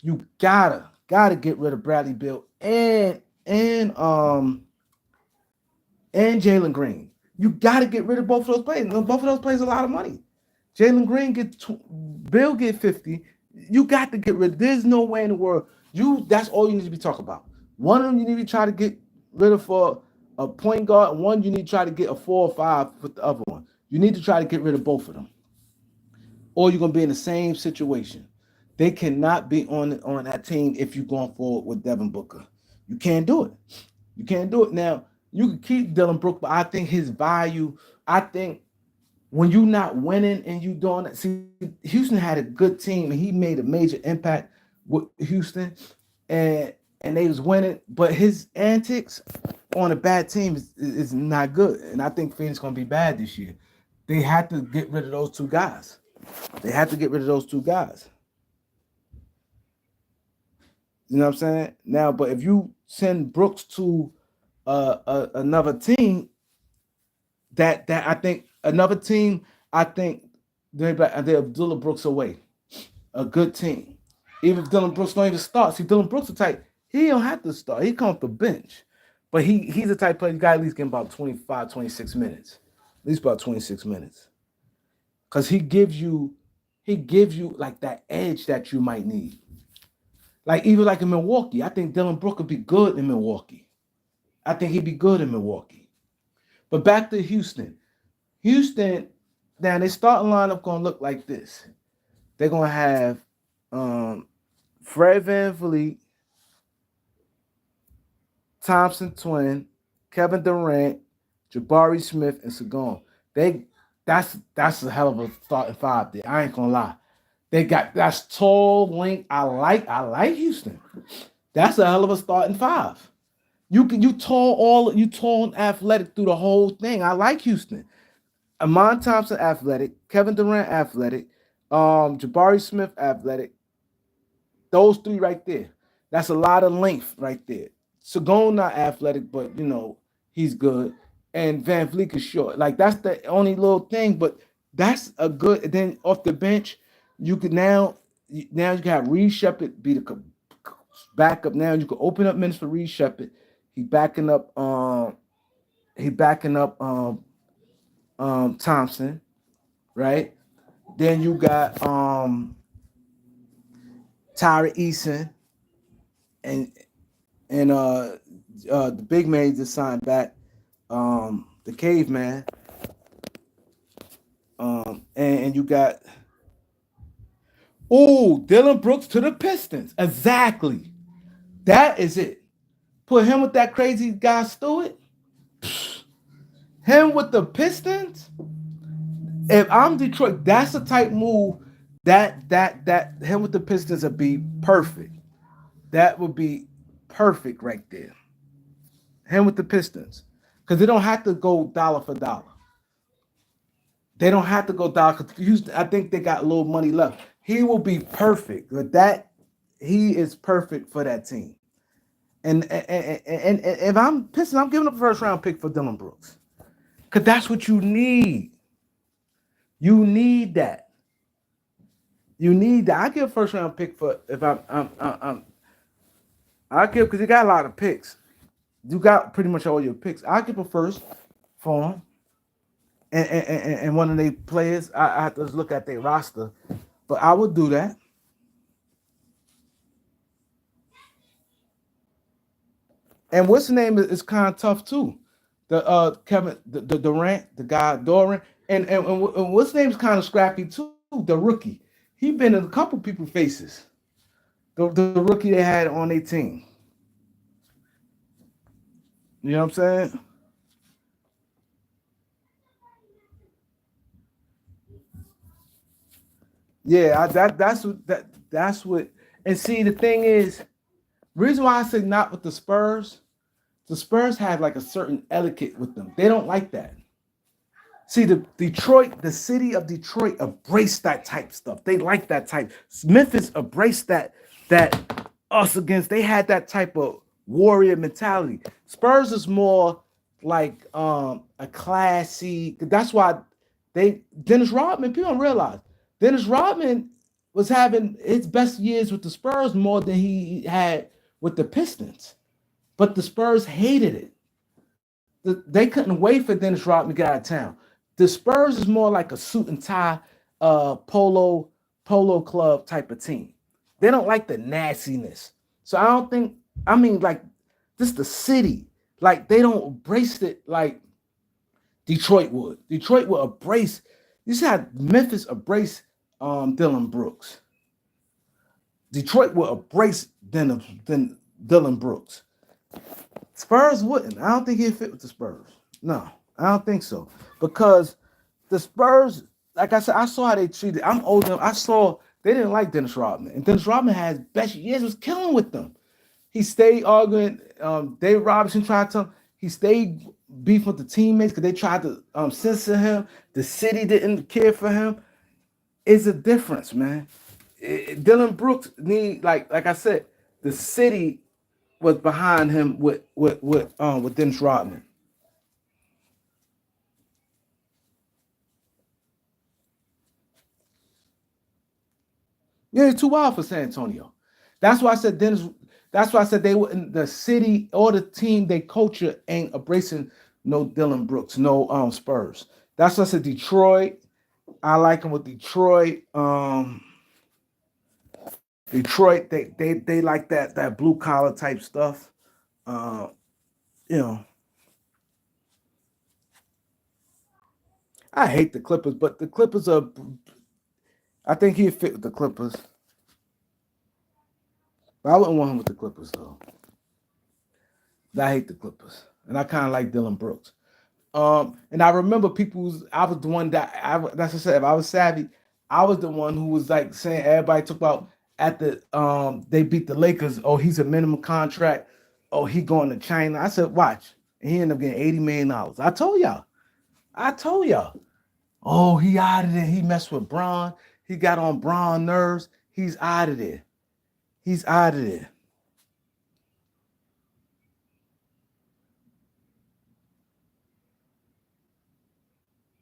S1: you gotta get rid of Bradley Beal and Jaylen Green. You got to get rid of both of those players. Both of those players a lot of money. Jaylen Green Bill get 50. You got to get rid. There's no way in the world. That's all you need to be talking about. One of them you need to try to get rid of for a point guard. And one you need to try to get a 4 or 5 with the other one. You need to try to get rid of both of them, or you're gonna be in the same situation. They cannot be on that team if you're going forward with Devin Booker. You can't do it. You can't do it. Now, you can keep Dylan Brooks, but I think his value, I think When you not winning and you doing that, see, Houston had a good team and he made a major impact with Houston, and and they was winning, but his antics on a bad team is not good, and I think Phoenix gonna be bad this year. They had to get rid of those two guys. They had to get rid of those two guys. You know what I'm saying? Now, but if you send Brooks to another team, that I think another team, I think they're Abdullah Brooks away. A good team. Even if Dylan Brooks don't even start. See, Dylan Brooks the type, he don't have to start. He come off the bench. But he's the type player you got at least get about 25, 26 minutes. At least about 26 minutes. Cause he gives you like that edge that you might need. Like even like in Milwaukee, I think Dylan Brooks would be good in Milwaukee. I think he'd be good in Milwaukee. But back to Houston. Houston, now their starting lineup gonna look like this. They're gonna have um, Fred Van Vliet, Thompson Twin, Kevin Durant, Jabari Smith, and Sagon. They that's a hell of a starting five there. I ain't gonna lie. They got that's tall, length. I like Houston. That's a hell of a starting five. You tall and athletic through the whole thing. I like Houston. Amon Thompson athletic, Kevin Durant athletic, Jabari Smith athletic. Those three right there. That's a lot of length right there. Sagon not athletic, but he's good. And Van Vliet is short. Like that's the only little thing, but that's a good. Then off the bench, you could now you can have Reed Shepard be the backup. Now you can open up minutes for Reed Shepard. He backing up. He backing up. Thompson, right? Then you got Tyra Eason and the big man just signed back, the caveman. And you got Dylan Brooks to the Pistons. Exactly. That is it. Put him with that crazy guy Stewart. Him with the Pistons. If I'm Detroit, that's the type move that him with the Pistons would be perfect. That would be perfect right there. Him with the Pistons. Because they don't have to go dollar for dollar. They don't have to go dollar because I think they got a little money left. He will be perfect. But he is perfect for that team. And if I'm Pistons, I'm giving up a first round pick for Dylan Brooks. Because that's what you need. You need that. You need that. I give a first round pick for if I give because you got a lot of picks. You got pretty much all your picks. I give a first for him, and one of the players. I have to look at their roster, but I would do that. And what's the name is kind of tough too. The Kevin the Durant, the guy Durant, and what's name is kind of scrappy too. The rookie, he been in a couple people faces. The rookie they had on their team. You know what I'm saying? Yeah, that's what. And see, the thing is, reason why I say not with the Spurs have like a certain etiquette with them. They don't like that. See, the city of Detroit embraced that type stuff. They like that type. Memphis embraced that us against. They had that type of warrior mentality. Spurs is more like a classy. That's why Dennis Rodman. People don't realize Dennis Rodman was having his best years with the Spurs more than he had with the Pistons. But the Spurs hated it. They couldn't wait for Dennis Rodman to get out of town. The Spurs is more like a suit and tie, polo club type of team. They don't like the nastiness. So I don't think. I mean, like this the city. Like they don't embrace it like Detroit would. Detroit would embrace. You see how Memphis embrace Dylan Brooks. Detroit would embrace Dylan Brooks. Spurs wouldn't. I don't think he'd fit with the Spurs. No, I don't think so. Because The Spurs, like I said, I saw how they treated. I'm old enough. I saw they didn't like Dennis Rodman, and Dennis Rodman has best years was killing with them. He stayed arguing. Dave Robinson tried to tell him he stayed beef with the teammates because they tried to censor him. The city didn't care for him. It's a difference, man. Dylan Brooks need like I said, the city was behind him with Dennis Rodman. Yeah, it's too wild for San Antonio. That's why I said Dennis. That's why I said they wouldn't. The city or the team, they culture ain't embracing no Dylan Brooks, no Spurs. That's why I said Detroit. I like him with Detroit. Detroit, they like that blue collar type stuff. Uh, you know, I hate the Clippers, but the Clippers are. I think he'd fit with the Clippers. But I wouldn't want him with the Clippers though. I hate the Clippers, and I kind of like Dylan Brooks. And I remember people's. I was the one that that's what I said. If I was savvy, I was the one who was like saying everybody talk about at the they beat the Lakers. Oh, he's a minimum contract. Oh, he going to China. I said, watch. And he ended up getting $80 million. I told y'all. I told y'all. Oh, he out of there. He messed with Braun. He got on Braun nerves. He's out of there. He's out of there.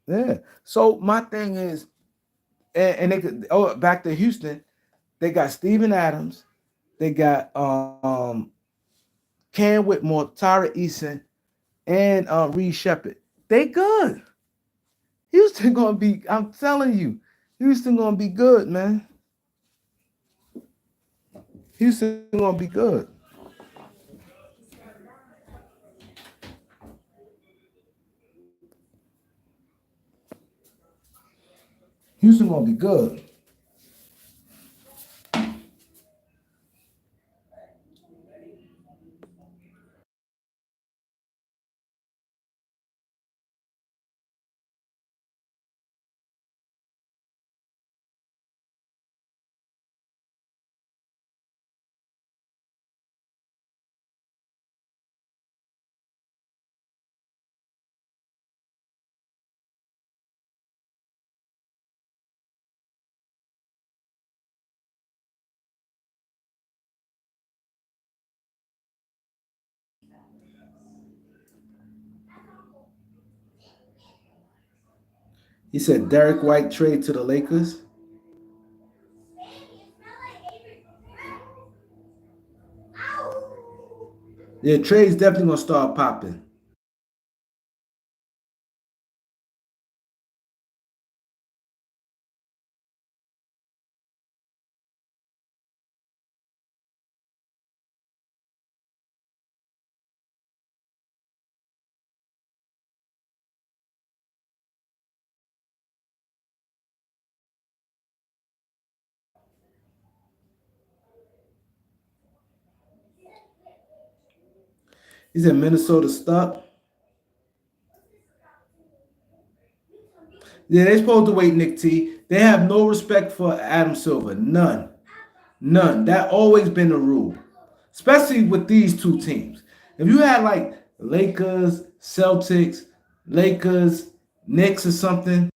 S1: Yeah. So my thing is, and they could back to Houston. They got Steven Adams. They got Cam Whitmore, Tyra Eason, and Reed Shepard. They good. Houston gonna be. I'm telling you, Houston gonna be good, man. Houston gonna be good. Houston gonna be good. He said Derek White trade to the Lakers. Yeah, trade's definitely gonna start popping. He said Minnesota stuck. Yeah, they supposed to wait, Nick T. They have no respect for Adam Silver. None. None. That always been the rule. Especially with these two teams. If you had like Lakers, Celtics, Lakers, Knicks or something,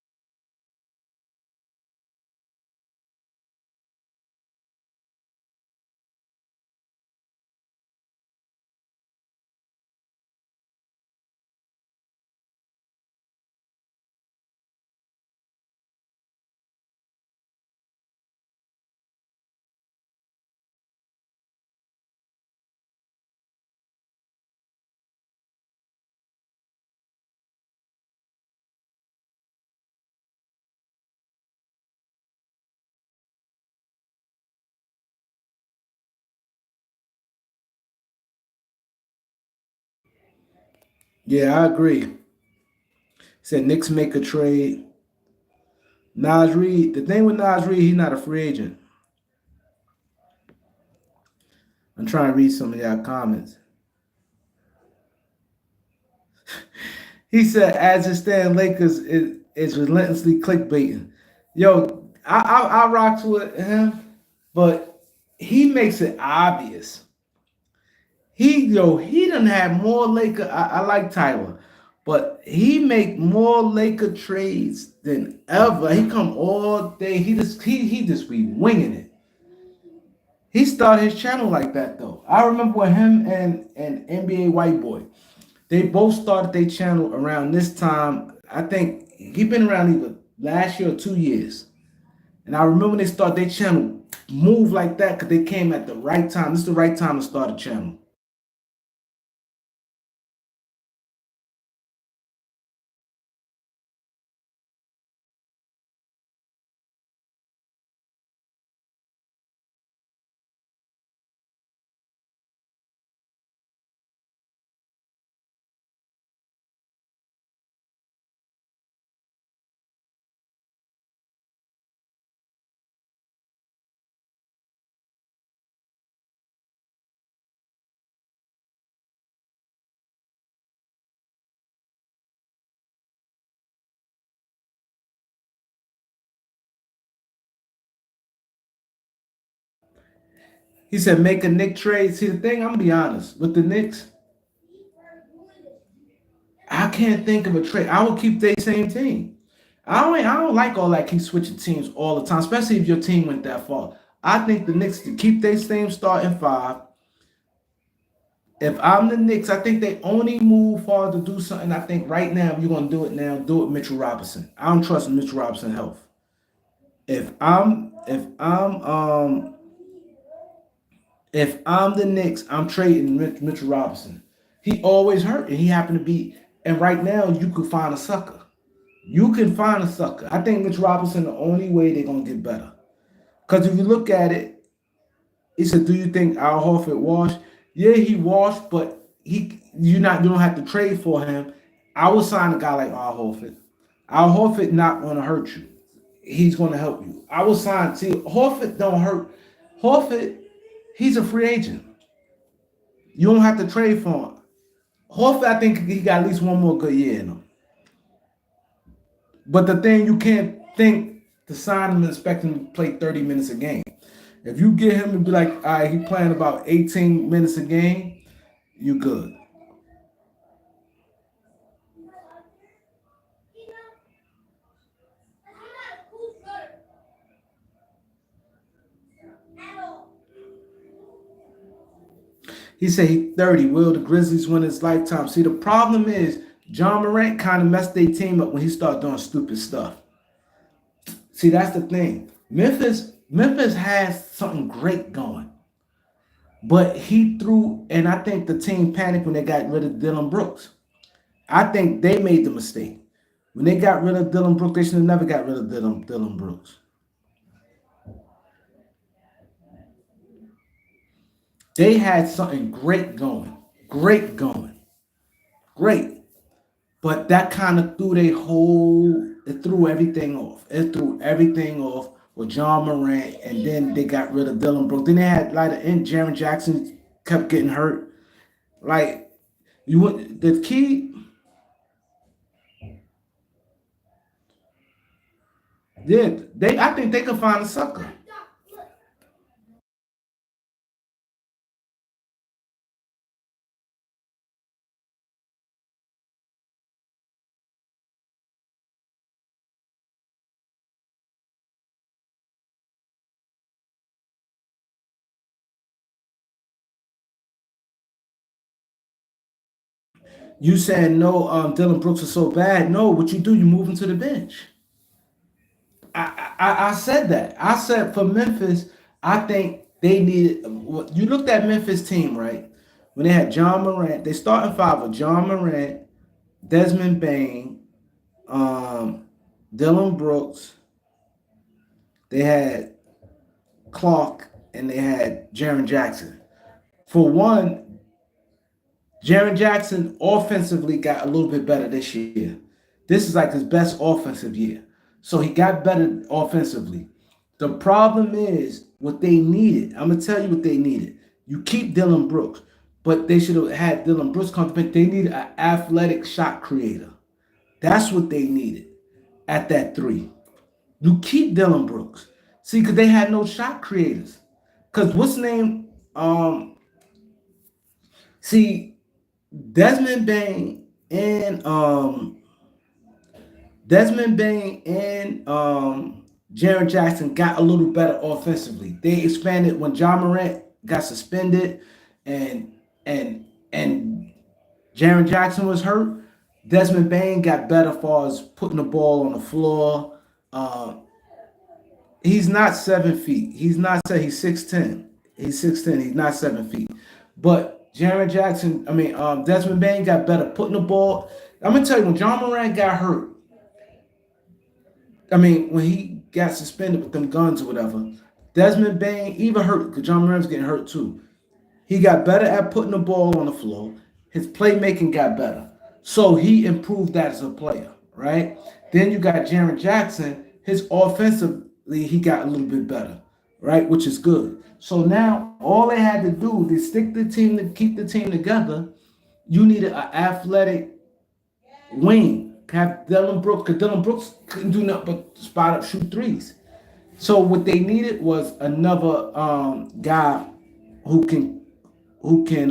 S1: yeah, I agree. Said Knicks make a trade. Nas Reed, the thing with Nas Reed, he's not a free agent. I'm trying to read some of y'all comments. He said, as it stands, Lakers is is relentlessly clickbaiting. Yo, I rocks with him, but he makes it obvious. He done have more Laker. I like Tyler, but he make more Laker trades than ever. He come all day. He just be winging it. He started his channel like that though. I remember when him and NBA White Boy, they both started their channel around this time. I think he been around either last year or 2 years. And I remember when they started their channel move like that because they came at the right time. This is the right time to start a channel. He said make a Nick trade. See the thing, I'm gonna be honest. With the Knicks, I can't think of a trade. I will keep the same team. I don't like all that keep switching teams all the time, especially if your team went that far. I think the Knicks to keep their same starting five. If I'm the Knicks, I think they only move forward to do something. I think right now, if you're gonna do it now, do it Mitchell Robinson. I don't trust Mitchell Robinson health. If I'm the Knicks, I'm trading Mitchell Robinson. He always hurt, and he happened to be. And right now, you could find a sucker. You can find a sucker. I think Mitch Robinson the only way they're gonna get better. Because if you look at it, he said, "Do you think Al Horford washed?" Yeah, he washed, but you don't have to trade for him. I would sign a guy like Al Horford. Al Horford not gonna hurt you. He's gonna help you. I will sign. See, Horford don't hurt. Horford, he's a free agent. You don't have to trade for him. Horford, I think he got at least one more good year in him. But the thing you can't think to sign him and expect him to play 30 minutes a game. If you get him to be like, all right, he playing about 18 minutes a game, you good. He said he 30. Will the Grizzlies win his lifetime? See, the problem is John Morant kind of messed their team up when he started doing stupid stuff. See, that's the thing. Memphis has something great going. But he threw, and I think the team panicked when they got rid of Dylan Brooks. I think they made the mistake. When they got rid of Dylan Brooks, they should have never got rid of Dylan Brooks. They had something great going. Great going. Great. But that kind of it threw everything off. It threw everything off with John Morant, and then they got rid of Dylan Brooks. Then they had like and Jaren Jackson kept getting hurt. Like the key, yeah, I think they could find a sucker. You saying no, Dylan Brooks is so bad. No, what you do, you move him to the bench. I said that. I said for Memphis, I think they needed. You looked at Memphis team, right? When they had John Morant, they starting five with John Morant, Desmond Bain, um, Dylan Brooks. They had Clark, and they had Jaren Jackson. For one, Jaren Jackson offensively got a little bit better this year. This is like his best offensive year. So he got better offensively. The problem is what they needed. I'm gonna tell you what they needed. You keep Dylan Brooks, but they should have had Dylan Brooks come. They needed an athletic shot creator. That's what they needed. at that three. You keep Dylan Brooks. See, because they had no shot creators. Because what's his name? See, Desmond Bain and Jaren Jackson got a little better offensively. They expanded when John Morant got suspended and and and Jaren Jackson was hurt. Desmond Bain got better as far as putting the ball on the floor. Uh, he's not 7 feet. He's not say he's 6'10". He's 6'10". He's not 7 feet. But Jaren Jackson, Desmond Bain got better putting the ball. I'm gonna tell you when John Morant got hurt, when he got suspended with them guns or whatever, Desmond Bain even hurt because John Morant's getting hurt too. He got better at putting the ball on the floor. His playmaking got better. So he improved that as a player, right? Then you got Jaren Jackson. His offensively, he got a little bit better, right? Which is good. So now all they had to do to stick the team to keep the team together, you needed an athletic wing. Have Dylan Brooks, because Dylan Brooks couldn't do nothing but spot up, shoot threes. So what they needed was another guy who can who can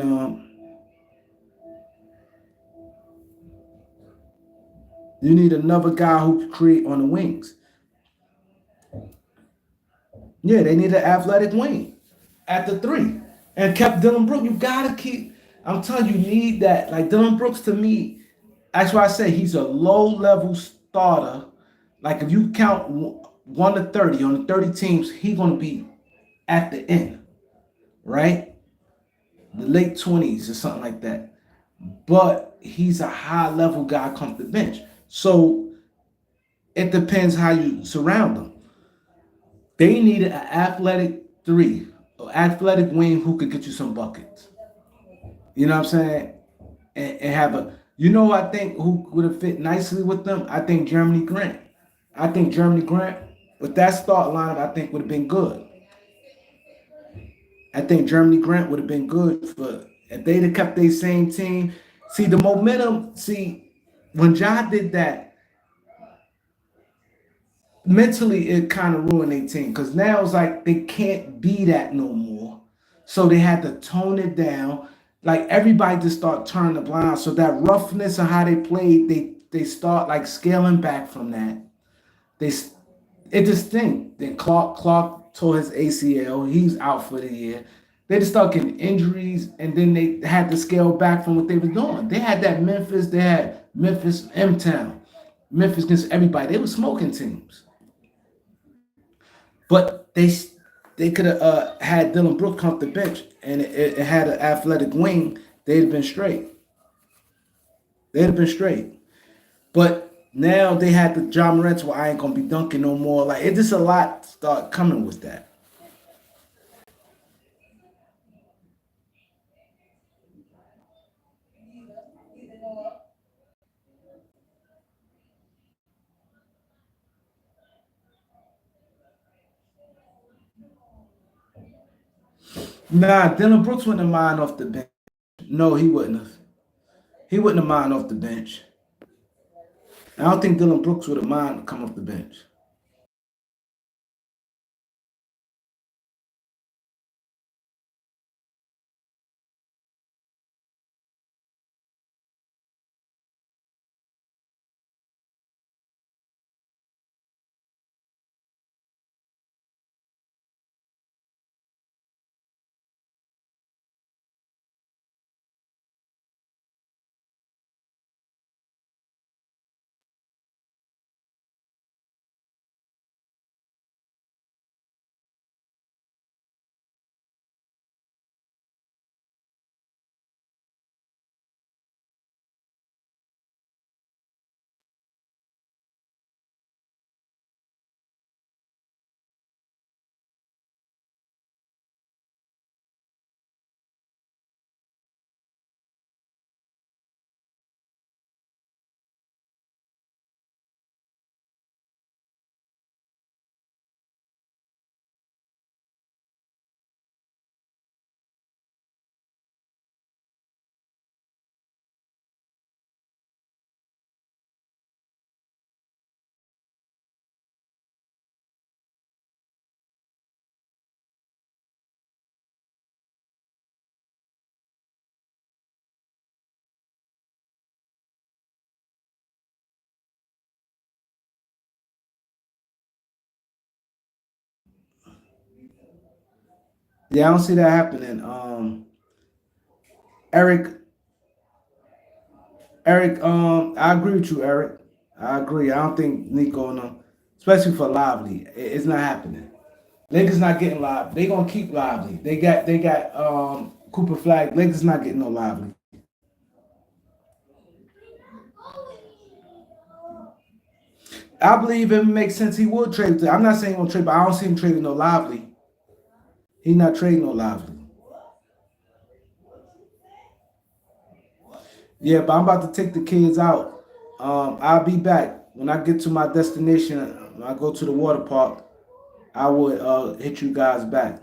S1: you need another guy who can create on the wings. Yeah, they need an athletic wing at the three. And kept Dylan Brooks. You gotta keep, I'm telling you, you need that. Like Dylan Brooks to me, that's why I say he's a low level starter. Like if you count 1 to 30 on the 30 teams, he's gonna be at the end, right? The late 20s or something like that. But he's a high level guy come to the bench. So it depends how you surround him. They needed an athletic three, an athletic wing who could get you some buckets. You know what I'm saying? And have a, I think who would have fit nicely with them? I think Germany Grant. I think Germany Grant, with that start lineup, I think would have been good. I think Germany Grant would have been good for if they'd have kept their same team. See the momentum. See when Ja did that, mentally it kind of ruined their team because now it's like they can't be that no more. So they had to tone it down. Like everybody just start turning the blind. So that roughness and how they played, they start like scaling back from that. They it just thing. Then Clark tore his ACL. He's out for the year. They just start getting injuries, and then they had to scale back from what they were doing. They had that Memphis. They had Memphis M Town, Memphis against everybody. They were smoking teams. But they could have had Dylan Brooks come off the bench and it had an athletic wing. They'd have been straight. They'd have been straight. But now they had the John Morant's where I ain't gonna be dunking no more. Like it just a lot start coming with that. Nah, Dylan Brooks wouldn't have mind off the bench. No, he wouldn't have. He wouldn't have mind off the bench. I don't think Dylan Brooks would have mind come off the bench. Yeah, I don't see that happening. Eric, Eric, I agree with you, Eric. I agree. I don't think Nico and them, especially for Lively, it's not happening. Lakers not getting Lively. They gonna keep Lively. They got Cooper Flag. Lakers not getting no Lively. I believe it makes sense. He would trade. I'm not saying he'll trade, but I don't see him trading no Lively. He not trading no Lively. Yeah, but I'm about to take the kids out. I'll be back when I get to my destination. When I go to the water park, I would hit you guys back.